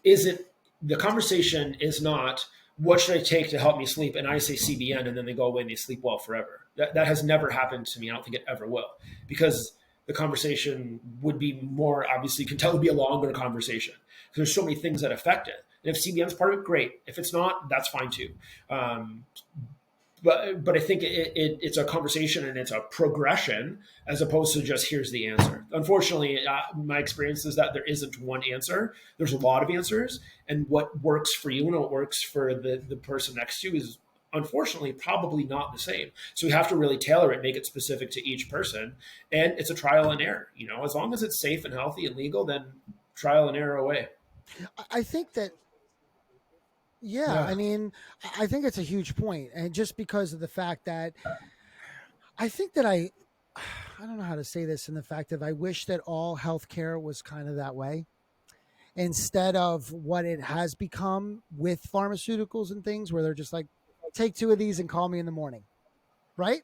is not, what should I take to help me sleep? And I say CBN and then they go away and they sleep well forever. That has never happened to me. I don't think it ever will, because the conversation would be more, obviously, you can tell it would be a longer conversation. There's so many things that affect it. And if CBN is part of it, great. If it's not, that's fine too. But I think it's a conversation and it's a progression as opposed to just here's the answer. Unfortunately, my experience is that there isn't one answer. There's a lot of answers. And what works for you and what works for the person next to you is unfortunately probably not the same. So we have to really tailor it, make it specific to each person. And it's a trial and error. As long as it's safe and healthy and legal, then trial and error away. I think that, yeah, I mean, I think it's a huge point. And just because of the fact that I think that I don't know how to say this, in the fact that I wish that all healthcare was kind of that way, instead of what it has become with pharmaceuticals and things where they're just like, take 2 of these and call me in the morning. Right.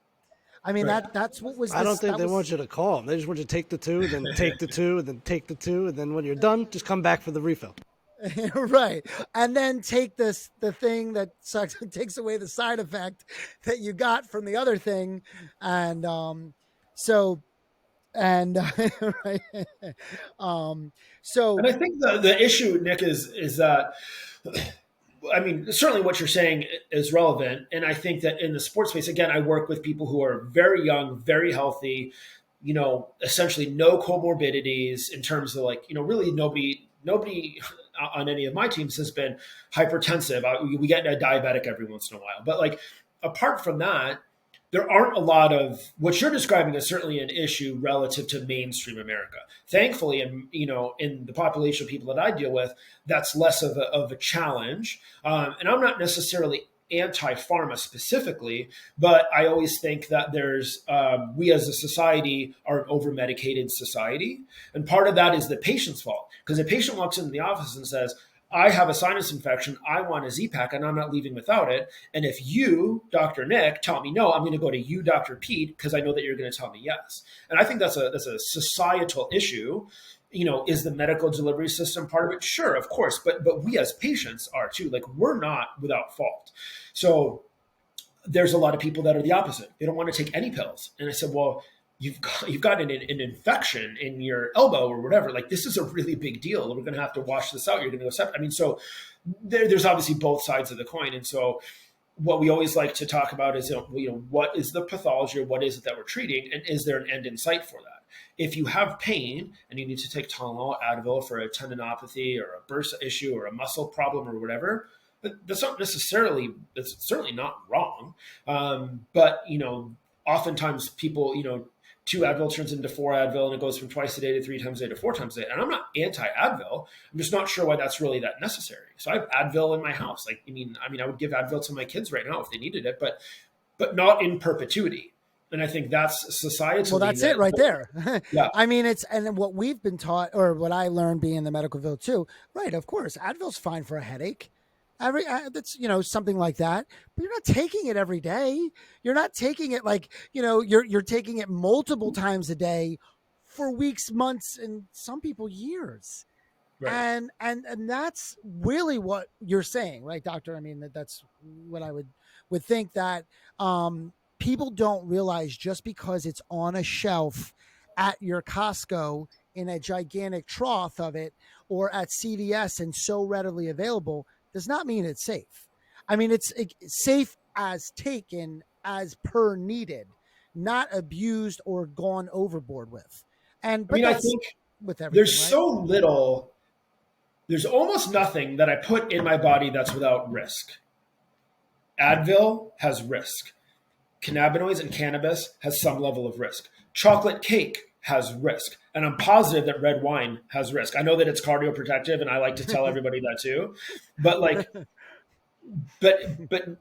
I mean, Right. that's what was. I don't think that they was, want you to call them. They just want you to take the two, then take the two, and then take the two, and then when you're done, just come back for the refill. right, and then take the thing that sucks, takes away the side effect that you got from the other thing, and so and right, um, And so I think the issue, Nick, is that, I mean, certainly what you're saying is relevant. And I think that in the sports space, again, I work with people who are very young, very healthy, essentially no comorbidities in terms of like, really nobody on any of my teams has been hypertensive. We get a diabetic every once in a while. But like, apart from that, there aren't a lot of what you're describing is certainly an issue relative to mainstream America. Thankfully, in the population of people that I deal with, that's less of a challenge. And I'm not necessarily anti-pharma specifically, but I always think that we as a society are an over-medicated society. And part of that is the patient's fault. Because a patient walks into the office and says, I have a sinus infection. I want a Z-Pack and I'm not leaving without it. And if you, Dr. Nick, tell me no, I'm going to go to you, Dr. Pete, because I know that you're going to tell me yes. And I think that's a societal issue. Is the medical delivery system part of it? Sure, of course. But we as patients are too. Like, we're not without fault. So there's a lot of people that are the opposite. They don't want to take any pills. And I said, well, you've got an infection in your elbow or whatever. Like, this is a really big deal. We're going to have to wash this out. You're going to go septic. I mean, so there's obviously both sides of the coin. And so what we always like to talk about is, what is the pathology or what is it that we're treating? And is there an end in sight for that? If you have pain and you need to take Tylenol, Advil for a tendinopathy or a bursa issue or a muscle problem or whatever, that's certainly not wrong. But, oftentimes people, 2 Advil turns into 4 Advil and it goes from twice a day to 3 times a day to 4 times a day. And I'm not anti-Advil. I'm just not sure why that's really that necessary. So I have Advil in my house. Like, I would give Advil to my kids right now if they needed it, but not in perpetuity. And I think that's societally. well, that's it right there. Yeah. I mean, and what we've been taught, or what I learned being in the medical field too. Right, of course, Advil's fine for a headache. That's something like that, but you're not taking it every day. You're not taking it like you're taking it multiple times a day for weeks, months, and some people years. Right. And that's really what you're saying, right, doctor? I mean, that's what I would think that people don't realize, just because it's on a shelf at your Costco in a gigantic trough of it, or at CVS and so readily available, does not mean it's safe. I mean, it's safe as taken, as per needed, not abused or gone overboard with. But I think with everything, there's right? so little, there's almost nothing that I put in my body that's without risk. Advil has risk. Cannabinoids and cannabis has some level of risk. Chocolate cake has risk. And I'm positive that red wine has risk. I know that it's cardioprotective, and I like to tell everybody that too. But but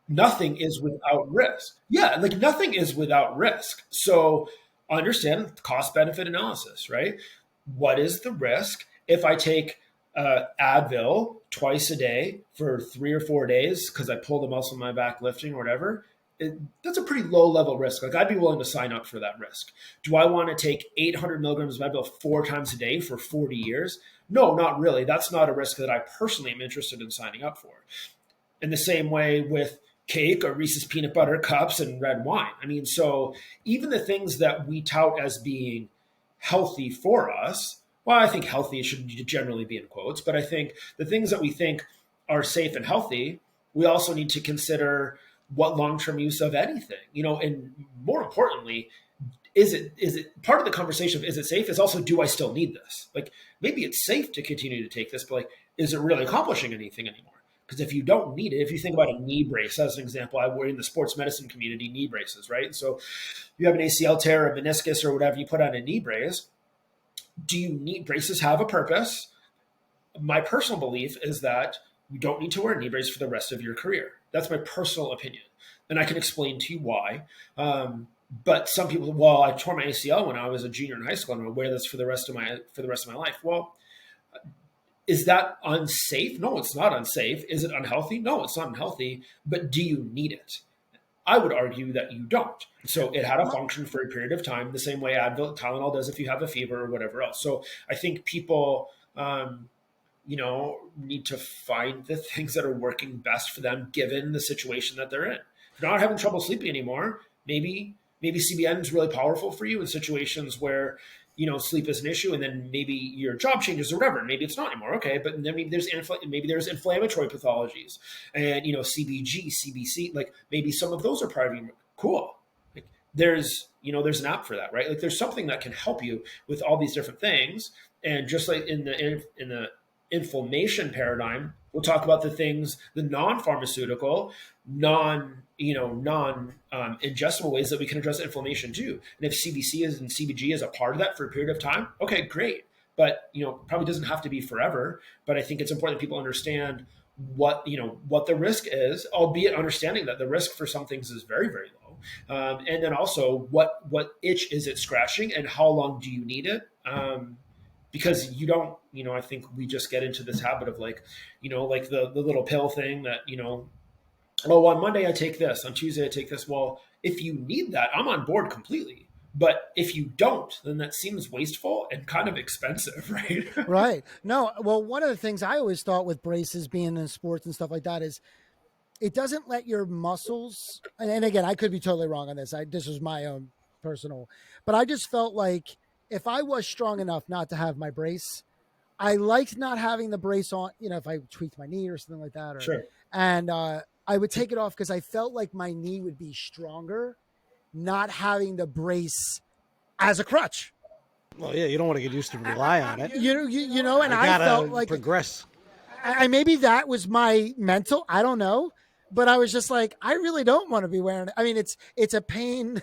nothing is without risk. Yeah, like nothing is without risk. So understand cost benefit analysis, right? What is the risk if I take Advil twice a day for 3 or 4 days because I pull the muscle in my back lifting or whatever? That's a pretty low level risk. Like, I'd be willing to sign up for that risk. Do I want to take 800 milligrams of Advil 4 times a day for 40 years? No, not really. That's not a risk that I personally am interested in signing up for. In the same way with cake or Reese's peanut butter cups and red wine. I mean, so even the things that we tout as being healthy for us, well, I think healthy should generally be in quotes, but I think the things that we think are safe and healthy, we also need to consider what long-term use of anything, and more importantly, is it part of the conversation of is it safe is also, do I still need this? Like, maybe it's safe to continue to take this, but like, is it really accomplishing anything anymore? Because if you don't need it, if you think about a knee brace as an example, we're in the sports medicine community, knee braces, right? So you have an ACL tear, a meniscus, or whatever, you put on a knee brace. Do you need braces? Have a purpose? My personal belief is that you don't need to wear a knee brace for the rest of your career. That's my personal opinion. And I can explain to you why. But some people, well, I tore my ACL when I was a junior in high school, and I'll wear this for the rest of my life. Well, is that unsafe? No, it's not unsafe. Is it unhealthy? No, it's not unhealthy. But do you need it? I would argue that you don't. So it had a function for a period of time, the same way Advil, Tylenol does if you have a fever or whatever else. So I think people, need to find the things that are working best for them given the situation that they're in. If you're not having trouble sleeping anymore, maybe CBN is really powerful for you in situations where sleep is an issue, and then maybe your job changes or whatever. Maybe it's not anymore. Okay, but then maybe there's inflammatory pathologies, and CBG, CBC, like maybe some of those are part of you. Cool. Like there's an app for that, right? Like there's something that can help you with all these different things, and just like in the inflammation paradigm, we'll talk about the things, the non-pharmaceutical, ingestible ways that we can address inflammation too. And if CBC and CBG is a part of that for a period of time, okay, great. But probably doesn't have to be forever. But I think it's important that people understand what the risk is, albeit understanding that the risk for some things is very, very low. And then also what itch is it scratching and how long do you need it? Because you don't, I think we just get into this habit of like the little pill thing that, on Monday I take this, on Tuesday I take this. Well, if you need that, I'm on board completely. But if you don't, then that seems wasteful and kind of expensive, right? Right. No, well, one of the things I always thought with braces being in sports and stuff like that is it doesn't let your muscles, and again, I could be totally wrong on this. This was my own personal, but I just felt like if I was strong enough not to have my brace, I liked not having the brace on, if I tweaked my knee or something like that. Sure. And I would take it off because I felt like my knee would be stronger not having the brace as a crutch. Well, yeah, you don't want to get used to rely on it. And I felt like progress. Maybe that was my mental, I don't know. But I was just like, I really don't want to be wearing it. I mean, it's a pain,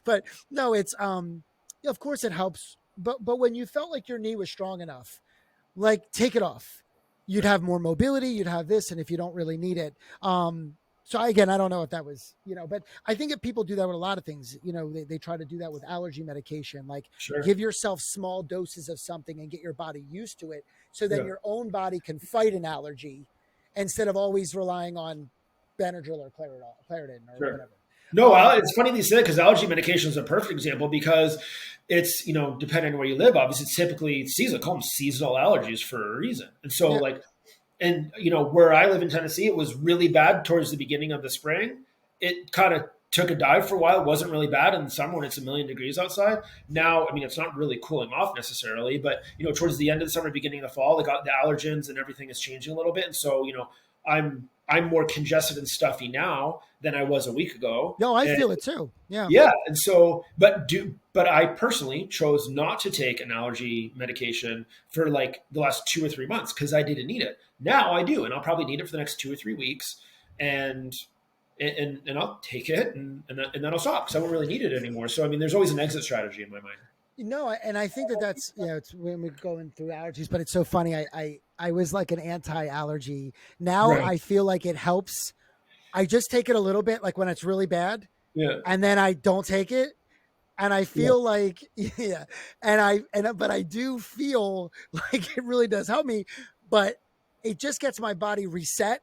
but no, it's, of course it helps. But when you felt like your knee was strong enough, like take it off, you'd have more mobility, you'd have this. And if you don't really need it, so again, I don't know if that was, but I think if people do that with a lot of things, they try to do that with allergy medication, like Sure. give yourself small doses of something and get your body used to it. So then your own body can fight an allergy instead of always relying on Benadryl or Claritin or whatever. No, it's funny that you say that because allergy medication is a perfect example because it's, depending on where you live, obviously it's typically seasonal, call them seasonal allergies for a reason. And so where I live in Tennessee, it was really bad towards the beginning of the spring. It kind of took a dive for a while. It wasn't really bad in the summer when it's 1,000,000 degrees outside. Now, I mean, it's not really cooling off necessarily, but, towards the end of the summer, beginning of the fall, the allergens and everything is changing a little bit. And so, I'm more congested and stuffy now than I was a week ago. No, I feel it too. Yeah. Yeah. And so, but I personally chose not to take an allergy medication for like the last 2 or 3 months because I didn't need it. Now I do, and I'll probably need it for the next 2 or 3 weeks. And I'll take it and then I'll stop because I won't really need it anymore. So, I mean, there's always an exit strategy in my mind. No, and I think that's, it's when we're going through allergies, but it's so funny. I was like an anti-allergy. Now right. I feel like it helps. I just take it a little bit, like when it's really bad. Yeah. And then I don't take it. And I feel like, but I do feel like it really does help me, but it just gets my body reset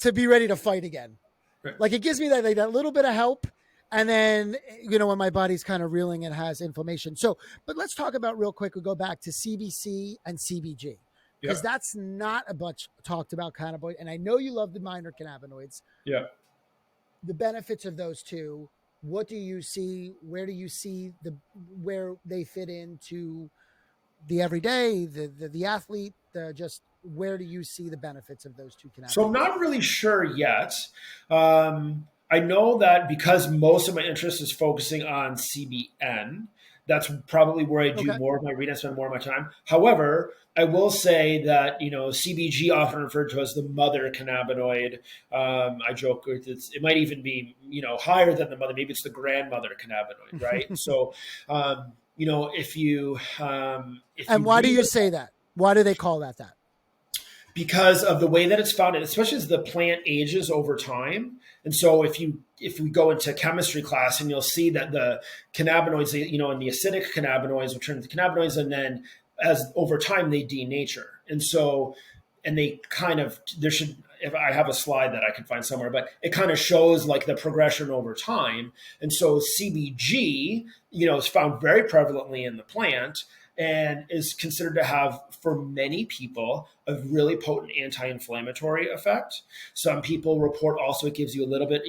to be ready to fight again. Right. Like it gives me that little bit of help. And then, when my body's kind of reeling and has inflammation. So, but let's talk about real quick. We'll go back to CBC and CBG because that's not a bunch talked about cannabinoid. And I know you love the minor cannabinoids. Yeah. The benefits of those two. What do you see? Where do you see where they fit into the everyday, the athlete, just where do you see the benefits of those two cannabinoids? So I'm not really sure yet. I know that because most of my interest is focusing on CBN, that's probably where I do more of my reading, I spend more of my time. However, I will say that, CBG often referred to as the mother cannabinoid. I joke with it might even be, higher than the mother. Maybe it's the grandmother cannabinoid, right? So, if you why do you say that? Why do they call that? Because of the way that it's found, especially as the plant ages over time. And so if we go into chemistry class and you'll see that the cannabinoids, and the acidic cannabinoids will turn into cannabinoids, and then as over time they denature. And so, and they kind of, if I have a slide that I can find somewhere, but it kind of shows like the progression over time. And so CBG, is found very prevalently in the plant and is considered to have, for many people, a really potent anti-inflammatory effect. Some people report also it gives you a little bit,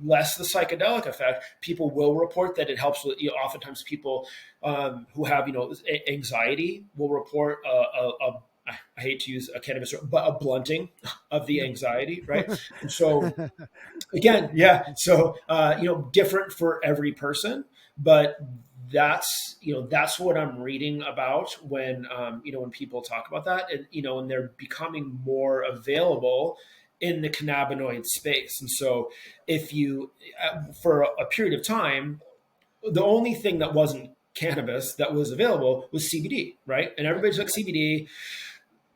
less the psychedelic effect. People will report that it helps with, oftentimes people who have, anxiety will report I hate to use a cannabis, but a blunting of the anxiety, right? And so again, yeah, so different for every person, but that's what I'm reading about when when people talk about that, and they're becoming more available in the cannabinoid space. And so if you for a period of time, the only thing that wasn't cannabis that was available was CBD, right? And everybody took CBD.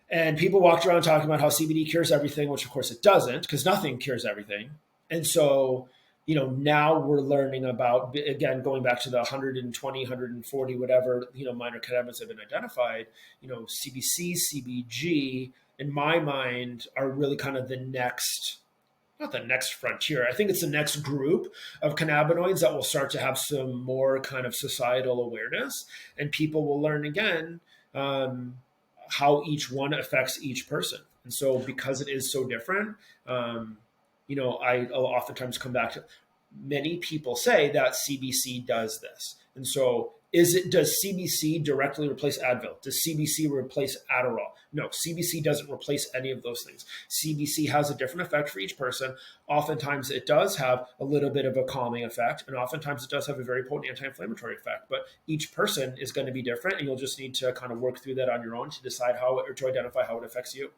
And people walked around talking about how CBD cures everything, which of course it doesn't, because nothing cures everything. And so, now we're learning about, again, going back to the 120, 140, whatever, minor cannabinoids have been identified, CBC, CBG, in my mind, are really kind of not the next frontier. I think it's the next group of cannabinoids that will start to have some more kind of societal awareness, and people will learn again, how each one affects each person. And so because it is so different, I'll oftentimes come back to, many people say that CBC does this. And so does CBC directly replace Advil? Does CBC replace Adderall? No, CBC doesn't replace any of those things. CBC has a different effect for each person. Oftentimes it does have a little bit of a calming effect, and oftentimes it does have a very potent anti-inflammatory effect, but each person is going to be different, and you'll just need to kind of work through that on your own to decide or to identify how it affects you.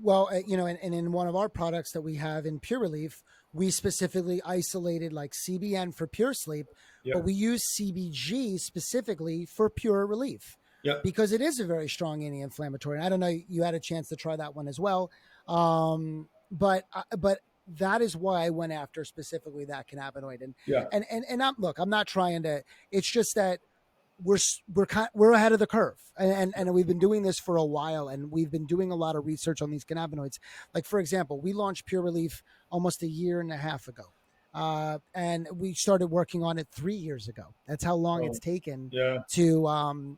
Well, and in one of our products that we have in Pure Relief, we specifically isolated like CBN for Pure Sleep, but we use CBG specifically for Pure Relief because it is a very strong anti-inflammatory. And I don't know, you had a chance to try that one as well. But that is why I went after specifically that cannabinoid. And I'm not trying to, it's just that we're ahead of the curve, and we've been doing this for a while, and we've been doing a lot of research on these cannabinoids. Like, for example, we launched Pure Relief almost 1.5 years ago, and we started working on it 3 years ago. That's how long it's taken to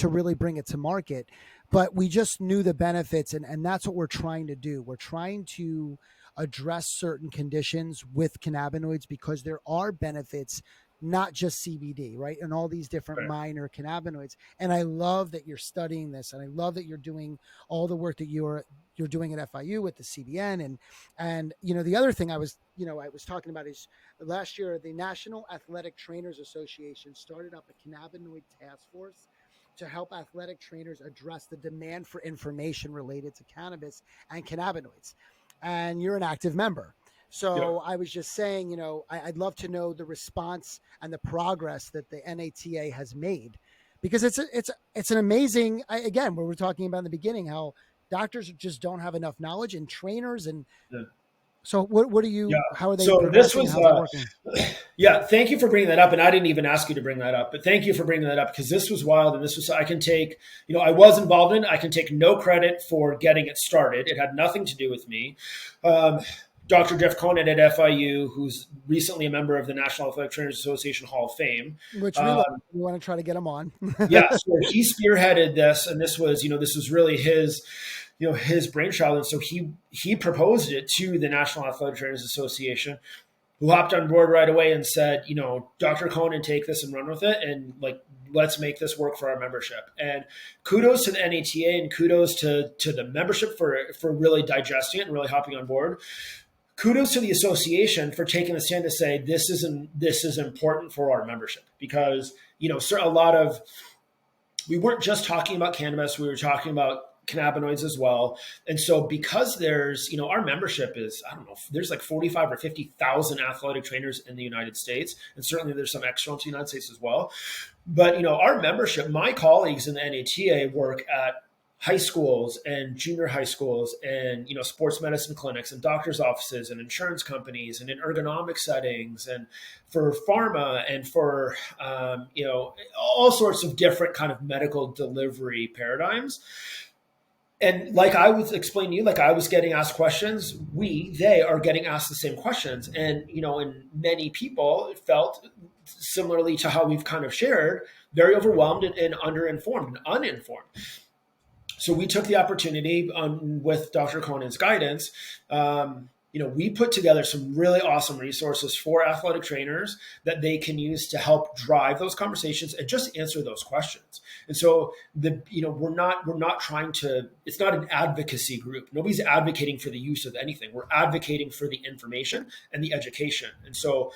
really bring it to market. But we just knew the benefits, and that's what we're trying to do. We're trying to address certain conditions with cannabinoids because there are benefits, not just CBD, right? And all these different minor cannabinoids. And I love that you're studying this, and I love that you're doing all the work that you're doing at FIU with the CBN. And the other thing I was talking about is last year, the National Athletic Trainers Association started up a Cannabinoid Task Force to help athletic trainers address the demand for information related to cannabis and cannabinoids. And you're an active member. So I was just saying, I'd love to know the response and the progress that the NATA has made, because it's an amazing, again, what we're talking about in the beginning, how doctors just don't have enough knowledge, and trainers. And so what do you, how are they? So this was, thank you for bringing that up. And I didn't even ask you to bring that up, but thank you for bringing that up, because this was wild. And this was, I can take, I was involved in, I can take no credit for getting it started. It had nothing to do with me. Dr. Jeff Conant at FIU, who's recently a member of the National Athletic Trainers Association Hall of Fame. Which we want to try to get him on. So he spearheaded this, and this was really his brainchild. And so he proposed it to the National Athletic Trainers Association, who hopped on board right away and said, Dr. Conant, take this and run with it, and let's make this work for our membership. And kudos to the NATA, and kudos to the membership for really digesting it and really hopping on board. Kudos to the association for taking the stand to say this is important for our membership, because we weren't just talking about cannabis, we were talking about cannabinoids as well. And so because there's, our membership is, I don't know, there's like 45 or 50,000 athletic trainers in the United States. And certainly there's some external to the United States as well. But, our membership, my colleagues in the NATA work at high schools and junior high schools and, sports medicine clinics and doctors' offices and insurance companies and in ergonomic settings and for pharma and for, all sorts of different kind of medical delivery paradigms. And like I was explaining to you, like I was getting asked questions, they are getting asked the same questions. And, and many people felt similarly to how we've kind of shared, very overwhelmed and underinformed and uninformed. So we took the opportunity with Dr. Conan's guidance. We put together some really awesome resources for athletic trainers that they can use to help drive those conversations and just answer those questions. And so we're not trying to, it's not an advocacy group. Nobody's advocating for the use of anything. We're advocating for the information and the education. And so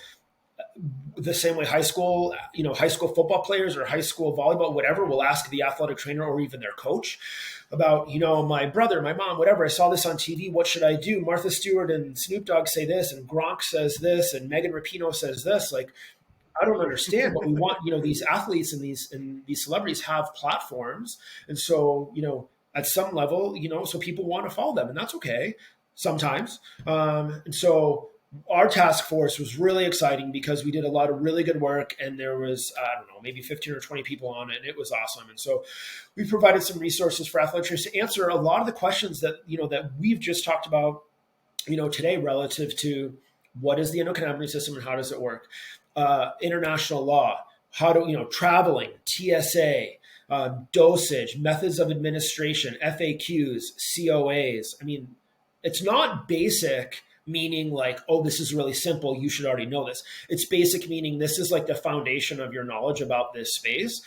the same way high school football players or high school volleyball, whatever, will ask the athletic trainer or even their coach about, my brother, my mom, whatever, I saw this on TV. What should I do? Martha Stewart and Snoop Dogg say this, and Gronk says this, and Megan Rapinoe says this. Like, I don't understand, but we want, these athletes and these celebrities have platforms. And so, at some level, so people want to follow them, and that's okay sometimes. And so our task force was really exciting because we did a lot of really good work, and there was, I don't know, maybe 15 or 20 people on it, and it was awesome. And so we provided some resources for athletic trainers to answer a lot of the questions that, that we've just talked about, today, relative to what is the endocannabinoid system and how does it work? International law, how do, traveling, TSA, dosage, methods of administration, FAQs, COAs. I mean, it's not basic meaning like, oh, this is really simple, you should already know this. It's basic meaning this is like the foundation of your knowledge about this space.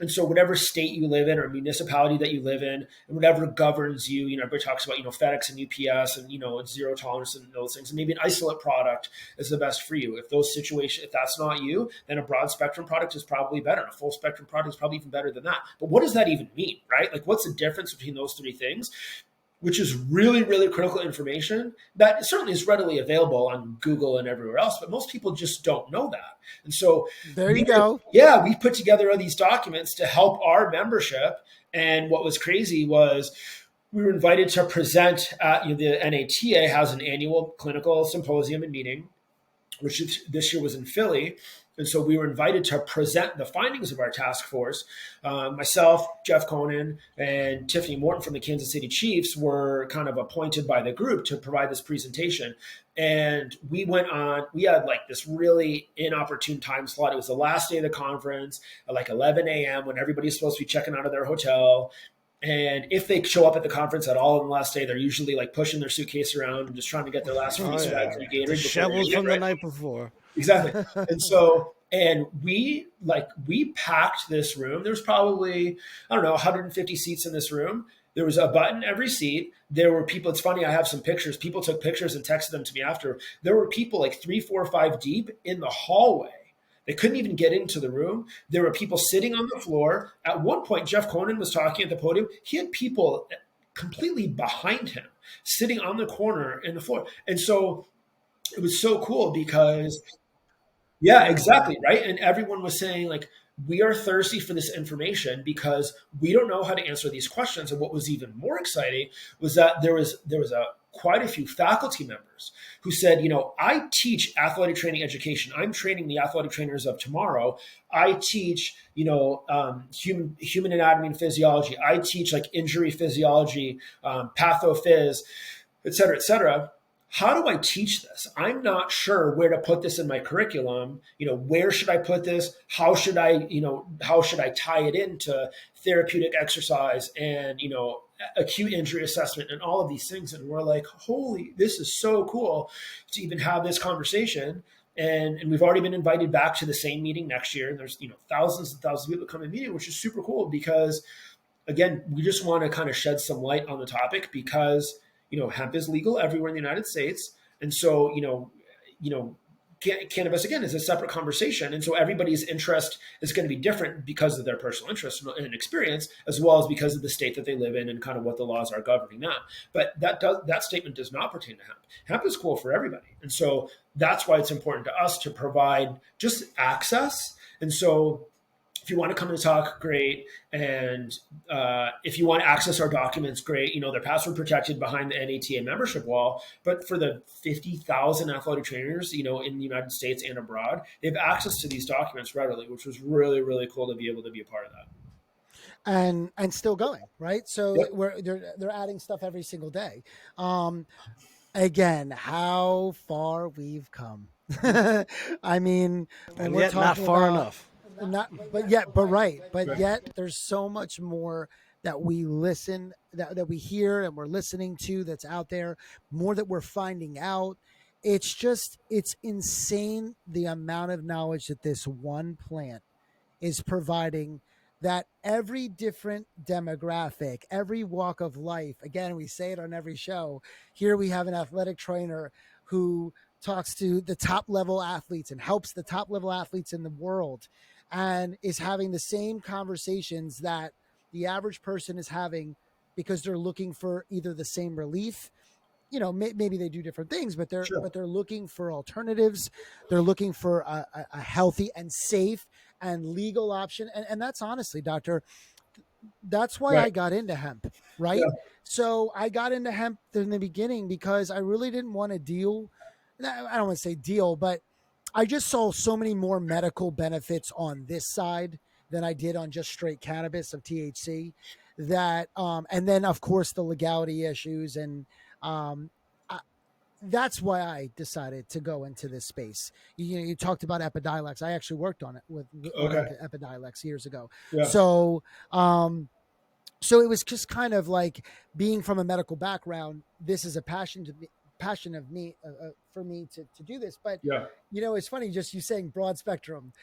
And so whatever state you live in or municipality that you live in, and whatever governs you, everybody talks about, FedEx and UPS and, zero tolerance and those things. And maybe an isolate product is the best for you. If that's not you, then a broad spectrum product is probably better. A full spectrum product is probably even better than that. But what does that even mean, right? Like, what's the difference between those three things? Which is really, really critical information that certainly is readily available on Google and everywhere else, but most people just don't know that. And so there you go. Yeah, we put together these documents to help our membership. And what was crazy was we were invited to present at the NATA has an annual clinical symposium and meeting, which this year was in Philly. And so we were invited to present the findings of our task force. Myself, Jeff Conan, and Tiffany Morton from the Kansas City Chiefs were kind of appointed by the group to provide this presentation. And we had like this really inopportune time slot. It was the last day of the conference at like 11 a.m. when everybody's supposed to be checking out of their hotel. And if they show up at the conference at all on the last day, they're usually like pushing their suitcase around and just trying to get their last free swag from Gatorade. The shovels from the night before. Exactly. And we packed this room. There was probably, 150 seats in this room. There was a button every seat. There were people. It's funny. I have some pictures. People took pictures and texted them to me after. There were people like 3, 4, 5 deep in the hallway. They couldn't even get into the room. There were people sitting on the floor. At one point, Jeff Conan was talking at the podium. He had people completely behind him, sitting on the corner in the floor. And so it was so cool because, yeah, exactly, right? And everyone was saying, like, we are thirsty for this information because we don't know how to answer these questions. And what was even more exciting was that there was quite a few faculty members who said, I teach athletic training education. I'm training the athletic trainers of tomorrow. I teach, human anatomy and physiology. I teach like injury physiology, pathophys, et cetera, et cetera. How do I teach this? I'm not sure where to put this in my curriculum. Where should I put this? How should I tie it into therapeutic exercise and, acute injury assessment and all of these things? And we're like, holy, this is so cool to even have this conversation. And we've already been invited back to the same meeting next year. And there's, thousands and thousands of people come to the meeting, which is super cool because, again, we just want to kind of shed some light on the topic because hemp is legal everywhere in the United States. And so, cannabis, again, is a separate conversation. And so everybody's interest is going to be different because of their personal interest and experience, as well as because of the state that they live in and kind of what the laws are governing that. But that statement does not pertain to hemp. Hemp is cool for everybody. And so that's why it's important to us to provide just access. And so if you want to come and talk, great. And if you want to access our documents, great. They're password protected behind the NATA membership wall. But for the 50,000 athletic trainers, in the United States and abroad, they have access to these documents readily, which was really, really cool to be able to be a part of that. and still going, right? So Yep. they're adding stuff every single day. Um, Again, how far we've come. I mean, when And we're yet not talking far about enough. not, but right, but Right. yet there's so much more that we listen, that we hear and we're listening to, that's out there, more that we're finding out. It's just, it's insane the amount of knowledge that this one plant is providing, that every different demographic, every walk of life, again, we say it on every show. Here we have an athletic trainer who talks to the top level athletes and helps the top level athletes in the world, and is having the same conversations that the average person is having, because they're looking for either the same relief, maybe they do different things, but Sure. they're looking for alternatives. They're looking for a healthy and safe and legal option. And that's honestly, doctor, that's why Right. I got into hemp, Yeah. right? So I got into hemp in the beginning because I really didn't want to deal. I don't want to say deal, but I just saw so many more medical benefits on this side than I did on just straight cannabis of THC. And then of course the legality issues, and um, I, that's why I decided to go into this space. You talked about Epidiolex. I actually worked on it on Okay. Epidiolex years ago. Yeah. So, so it was just kind of like, being from a medical background, this is a passion of me, for me to do this. But Yeah. it's funny, just you saying broad spectrum,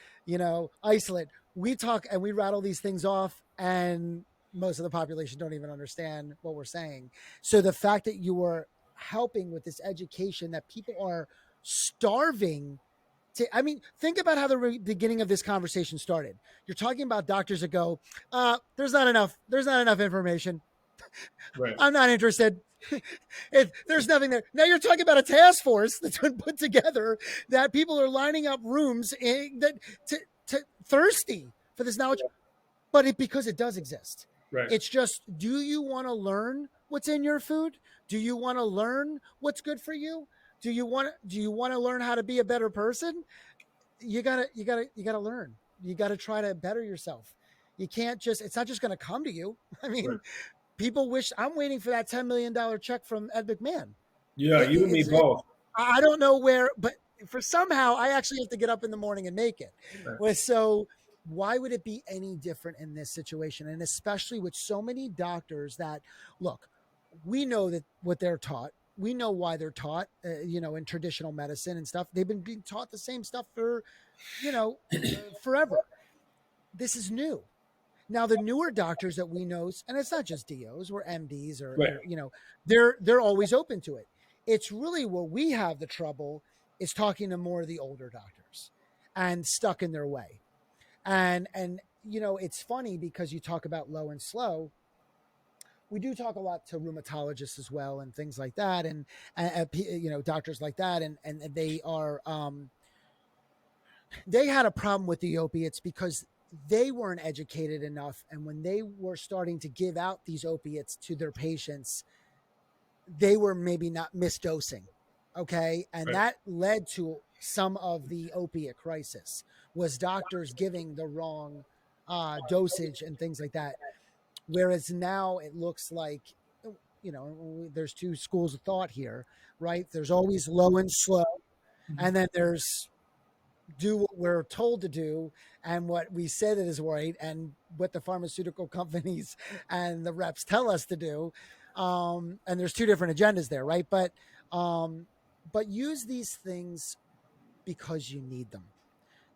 isolate. We talk and we rattle these things off, and most of the population don't even understand what we're saying. So the fact that you are helping with this education, that people are starving I mean, think about how the beginning of this conversation started. You're talking about doctors that go, there's not enough information. Right. I'm not interested. There's nothing there. Now you're talking about a task force that's been put together, that people are lining up rooms that thirsty for this knowledge, but because it does exist. Right. It's just, do you want to learn what's in your food? Do you want to learn what's good for you? Do you want to learn how to be a better person? You gotta learn. You gotta try to better yourself. You can't just, it's not just gonna come to you. I Right. mean, people wish, I'm waiting for that $10 million check from Ed McMahon. Yeah. It, You and me it's it, both. I don't know where, but for somehow I actually have to get up in the morning and make it. Right. So why would it be any different in this situation? And especially with so many doctors that, look, we know that what they're taught, we know why they're taught, in traditional medicine and stuff. They've been being taught the same stuff for, forever. This is new. Now the newer doctors that we know, and it's not just DOs or MDs, Right. they're always open to it. It's really where we have the trouble is talking to more of the older doctors and stuck in their way. And it's funny because you talk about low and slow. We do talk a lot to rheumatologists as well and things like that, and doctors like that, and they are they had a problem with the opiates because they weren't educated enough, and when they were starting to give out these opiates to their patients, they were maybe not misdosing, okay, and Right. that led to some of the opiate crisis, was doctors giving the wrong dosage and things like that. Whereas now it looks like, there's two schools of thought here, right? There's always low and slow, and then there's do what we're told to do and what we say that is right, and what the pharmaceutical companies and the reps tell us to do. And there's two different agendas there, right? But use these things because you need them.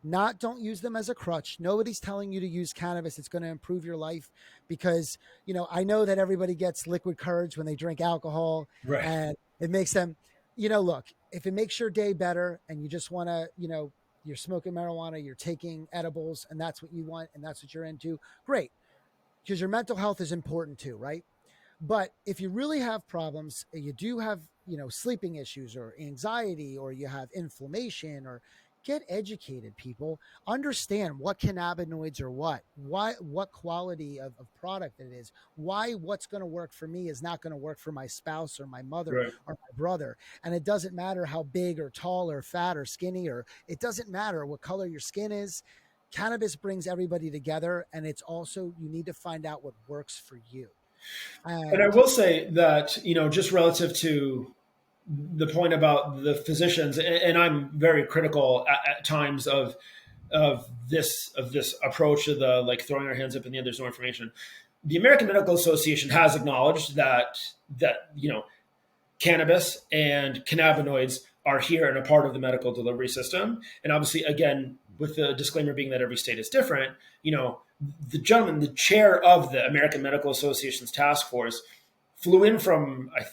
Not, don't use them as a crutch. Nobody's telling you to use cannabis. It's going to improve your life, because, I know that everybody gets liquid courage when they drink alcohol, Right. and it makes them, look, if it makes your day better and you just want to, you're smoking marijuana, you're taking edibles, and that's what you want, and that's what you're into, great. Because your mental health is important too, right? But if you really have problems, you do have, sleeping issues or anxiety, or you have inflammation, or get educated, people. Understand what cannabinoids are, what quality of product it is, why what's going to work for me is not going to work for my spouse or my mother Right. or my brother. And it doesn't matter how big or tall or fat or skinny, or it doesn't matter what color your skin is. cannabis brings everybody together, and it's also, you need to find out what works for you. And I And will say that, just relative to the point about the physicians, and I'm very critical at times of this approach to the like throwing our hands up in the air, there's no information. The American Medical Association has acknowledged that cannabis and cannabinoids are here and a part of the medical delivery system. And obviously, again, with the disclaimer being that every state is different, the gentleman, the chair of the American Medical Association's task force, flew in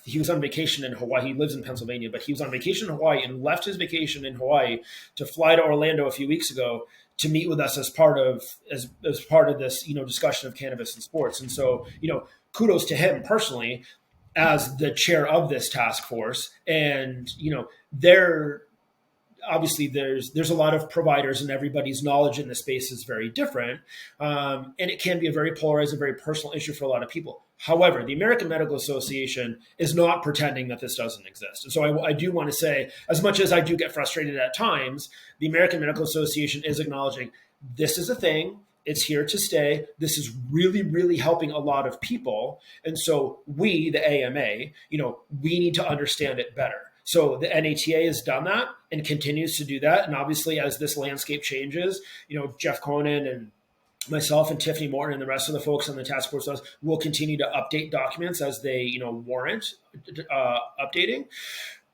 he was on vacation in Hawaii. He lives in Pennsylvania, but he was on vacation in Hawaii and left his vacation in Hawaii to fly to Orlando a few weeks ago to meet with us as part of this, discussion of cannabis and sports. And so, kudos to him personally as the chair of this task force. And, they're obviously there's a lot of providers and everybody's knowledge in the space is very different. And it can be a very polarized, a very personal issue for a lot of people. However, the American Medical Association is not pretending that this doesn't exist. And so I do want to say, as much as I do get frustrated at times, the American Medical Association is acknowledging this is a thing. It's here to stay. This is really, really helping a lot of people. And so we, the AMA, we need to understand it better. So the NATA has done that and continues to do that. And obviously, as this landscape changes, Jeff Cronin and myself and Tiffany Morton and the rest of the folks on the task force will continue to update documents as they, warrant updating.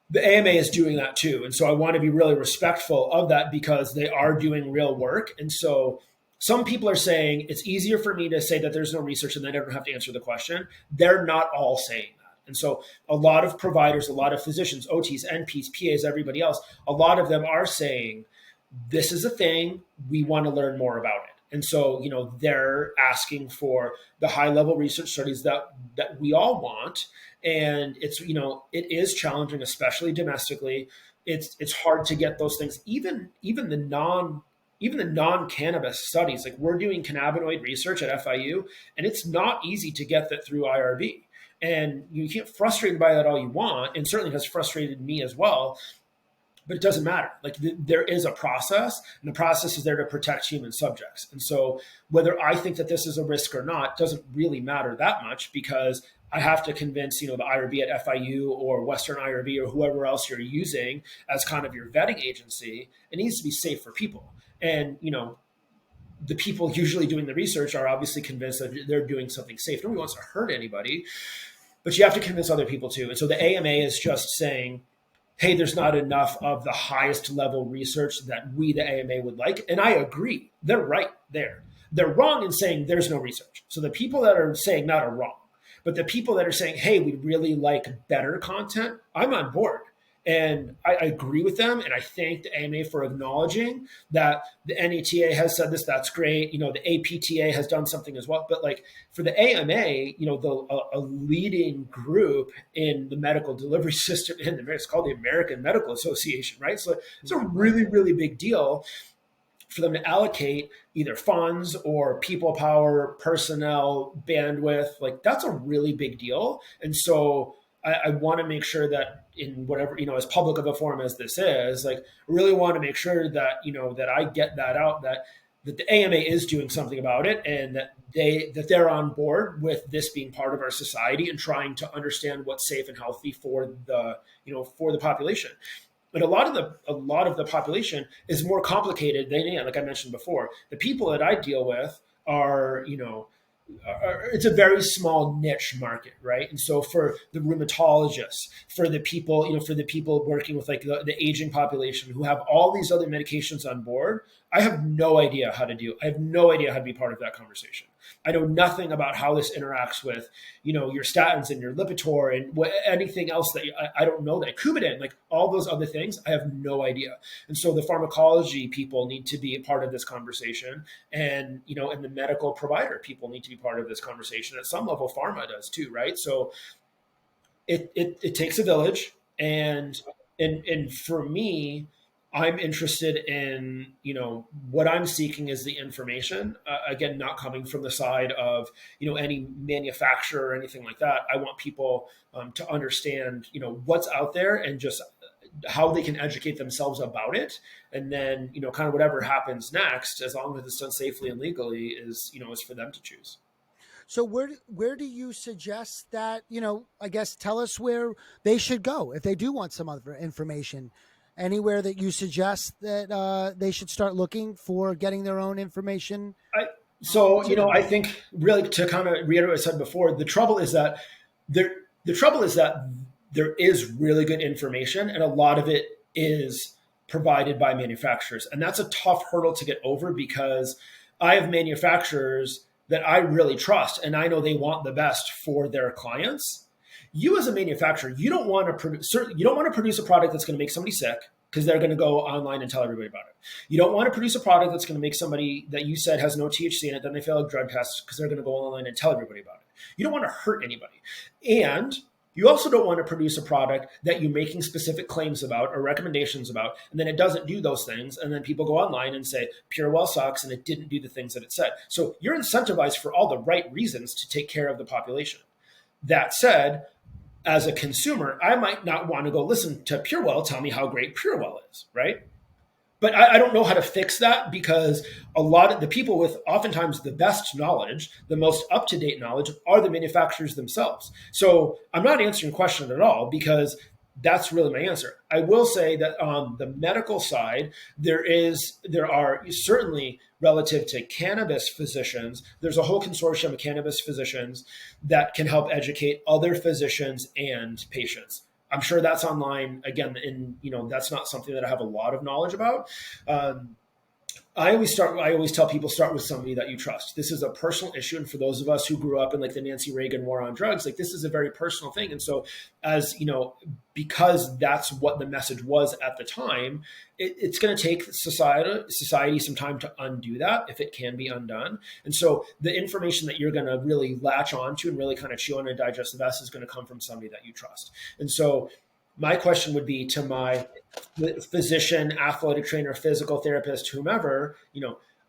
The AMA is doing that too. And so I want to be really respectful of that because they are doing real work. And so some people are saying it's easier for me to say that there's no research and then I don't have to answer the question. They're not all saying that. And so a lot of providers, a lot of physicians, OTs, NPs, PAs, everybody else, a lot of them are saying, this is a thing, we want to learn more about it. And so, they're asking for the high level research studies that we all want. And it's, it is challenging, especially domestically. It's hard to get those things, even the non-cannabis studies. Like we're doing cannabinoid research at FIU, and it's not easy to get that through IRB. And you get frustrated by that all you want, and certainly has frustrated me as well. But it doesn't matter. Like there is a process, and the process is there to protect human subjects. And so whether I think that this is a risk or not doesn't really matter that much because I have to convince, the IRB at FIU or Western IRB or whoever else you're using as kind of your vetting agency. It needs to be safe for people. And, the people usually doing the research are obviously convinced that they're doing something safe. Nobody wants to hurt anybody, but you have to convince other people too. And so the AMA is just saying, hey, there's not enough of the highest level research that we, the AMA, would like. And I agree. They're right there. They're wrong in saying there's no research. So the people that are saying that are wrong. But the people that are saying, hey, we'd really like better content, I'm on board. And I agree with them. And I thank the AMA for acknowledging that the NATA has said this. That's great. The APTA has done something as well. But like for the AMA, a leading group in the medical delivery system, it's called the American Medical Association, right? So it's a really, really big deal for them to allocate either funds or people power, personnel, bandwidth. Like that's a really big deal. And so I want to make sure that in whatever, as public of a forum as this is, like really want to make sure that, that I get that out, that the AMA is doing something about it and that they're on board with this being part of our society and trying to understand what's safe and healthy for the population. But a lot of the population is more complicated than, like I mentioned before. The people that I deal with are, it's a very small niche market, right? And so for the rheumatologists, for the people, working with like the aging population who have all these other medications on board, I have no idea how to be part of that conversation. I know nothing about how this interacts with, your statins and your Lipitor and anything else that I don't know, that Coumadin, like all those other things, I have no idea. And so the pharmacology people need to be a part of this conversation, and and the medical provider people need to be part of this conversation. At some level, pharma does too, right? So it takes a village, and for me, I'm interested in, what I'm seeking is the information, again, not coming from the side of, any manufacturer or anything like that. I want people to understand, what's out there and just how they can educate themselves about it. And then, kind of whatever happens next, as long as it's done safely and legally, is for them to choose. So where do you suggest that, I guess tell us where they should go if they do want some other information? Anywhere that you suggest that they should start looking for getting their own information? I think really, to kind of reiterate what I said before, the trouble is that there is really good information, and a lot of it is provided by manufacturers. And that's a tough hurdle to get over, because I have manufacturers that I really trust, and I know they want the best for their clients. You as a manufacturer, you don't want to produce a product that's going to make somebody sick, because they're going to go online and tell everybody about it. You don't want to produce a product that's going to make somebody that you said has no THC in it, then they fail a drug test, because they're going to go online and tell everybody about it. You don't want to hurt anybody. And you also don't want to produce a product that you're making specific claims about or recommendations about, and then it doesn't do those things. And then people go online and say, PureWell sucks, and it didn't do the things that it said. So you're incentivized for all the right reasons to take care of the population. That said, as a consumer, I might not want to go listen to PureWell tell me how great PureWell is, right? But I don't know how to fix that, because a lot of the people with oftentimes the best knowledge, the most up-to-date knowledge, are the manufacturers themselves. So I'm not answering your question at all, because that's really my answer. I will say that on the medical side, there are certainly, relative to cannabis physicians, there's a whole consortium of cannabis physicians that can help educate other physicians and patients. I'm sure that's online again, and that's not something that I have a lot of knowledge about. I always tell people, start with somebody that you trust. This is a personal issue. And for those of us who grew up in like the Nancy Reagan war on drugs, like this is a very personal thing. And so because that's what the message was at the time, it's going to take society some time to undo that, if it can be undone. And so the information that you're going to really latch onto and really kind of chew on and digest the best is going to come from somebody that you trust. And so my question would be to my physician, athletic trainer, physical therapist, whomever,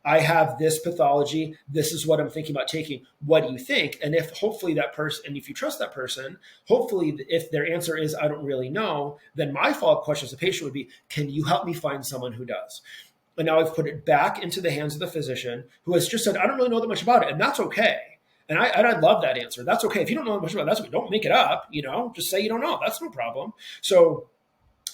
I have this pathology. This is what I'm thinking about taking. What do you think? And if hopefully that person, and if you trust that person, hopefully if their answer is, I don't really know, then my follow-up question as a patient would be, can you help me find someone who does? And now I've put it back into the hands of the physician, who has just said, I don't really know that much about it. And that's okay. And I love that answer. That's okay. If you don't know much about it, that's okay. Don't make it up, just say you don't know. That's no problem. So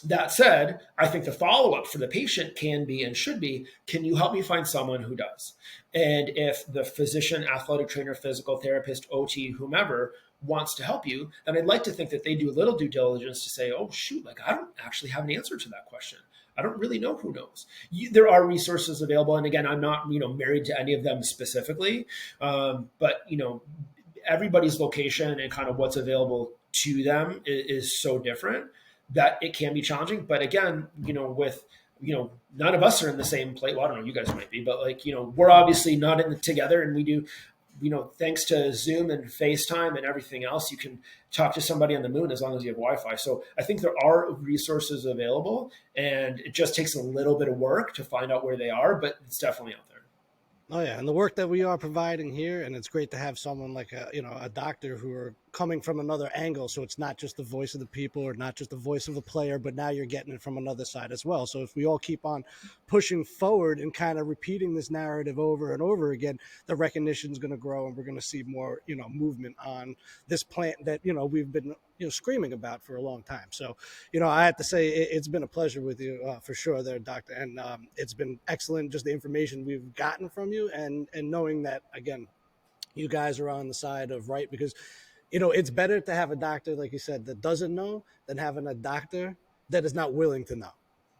that said, I think the follow-up for the patient can be and should be, can you help me find someone who does? And if the physician, athletic trainer, physical therapist, OT, whomever wants to help you, then I'd like to think that they do a little due diligence to say, oh, shoot, like I don't actually have an answer to that question. I don't really know who knows. There are resources available. And again, I'm not, married to any of them specifically. But, everybody's location and kind of what's available to them is so different that it can be challenging. But again, with, none of us are in the same place. Well, I don't know, you guys might be, but we're obviously not in it together, and we do, thanks to Zoom and FaceTime and everything else, you can talk to somebody on the moon as long as you have Wi-Fi. So I think there are resources available, and it just takes a little bit of work to find out where they are, but it's definitely out there. Oh yeah, and the work that we are providing here, and it's great to have someone like a doctor who are coming from another angle, so it's not just the voice of the people or not just the voice of a player, but now you're getting it from another side as well. So if we all keep on pushing forward and kind of repeating this narrative over and over again, the recognition is going to grow, and we're going to see more movement on this plant that we've been screaming about for a long time. So I have to say it's been a pleasure with you for sure there, doctor, and it's been excellent, just the information we've gotten from you, and knowing that again you guys are on the side of right, because it's better to have a doctor, like you said, that doesn't know than having a doctor that is not willing to know.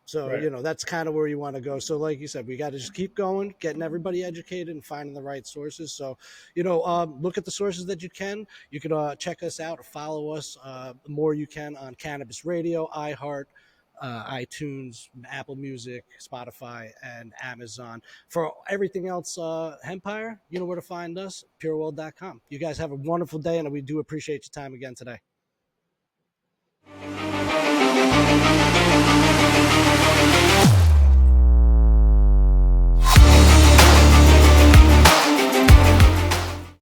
So, right. That's kind of where you want to go. So like you said, we got to just keep going, getting everybody educated and finding the right sources. So, look at the sources that you can. You can check us out or follow us the more you can on Cannabis Radio, iHeart, iTunes, Apple Music, Spotify, and Amazon. For everything else, Hempire, you know where to find us, pureworld.com. You guys have a wonderful day, and we do appreciate your time again today.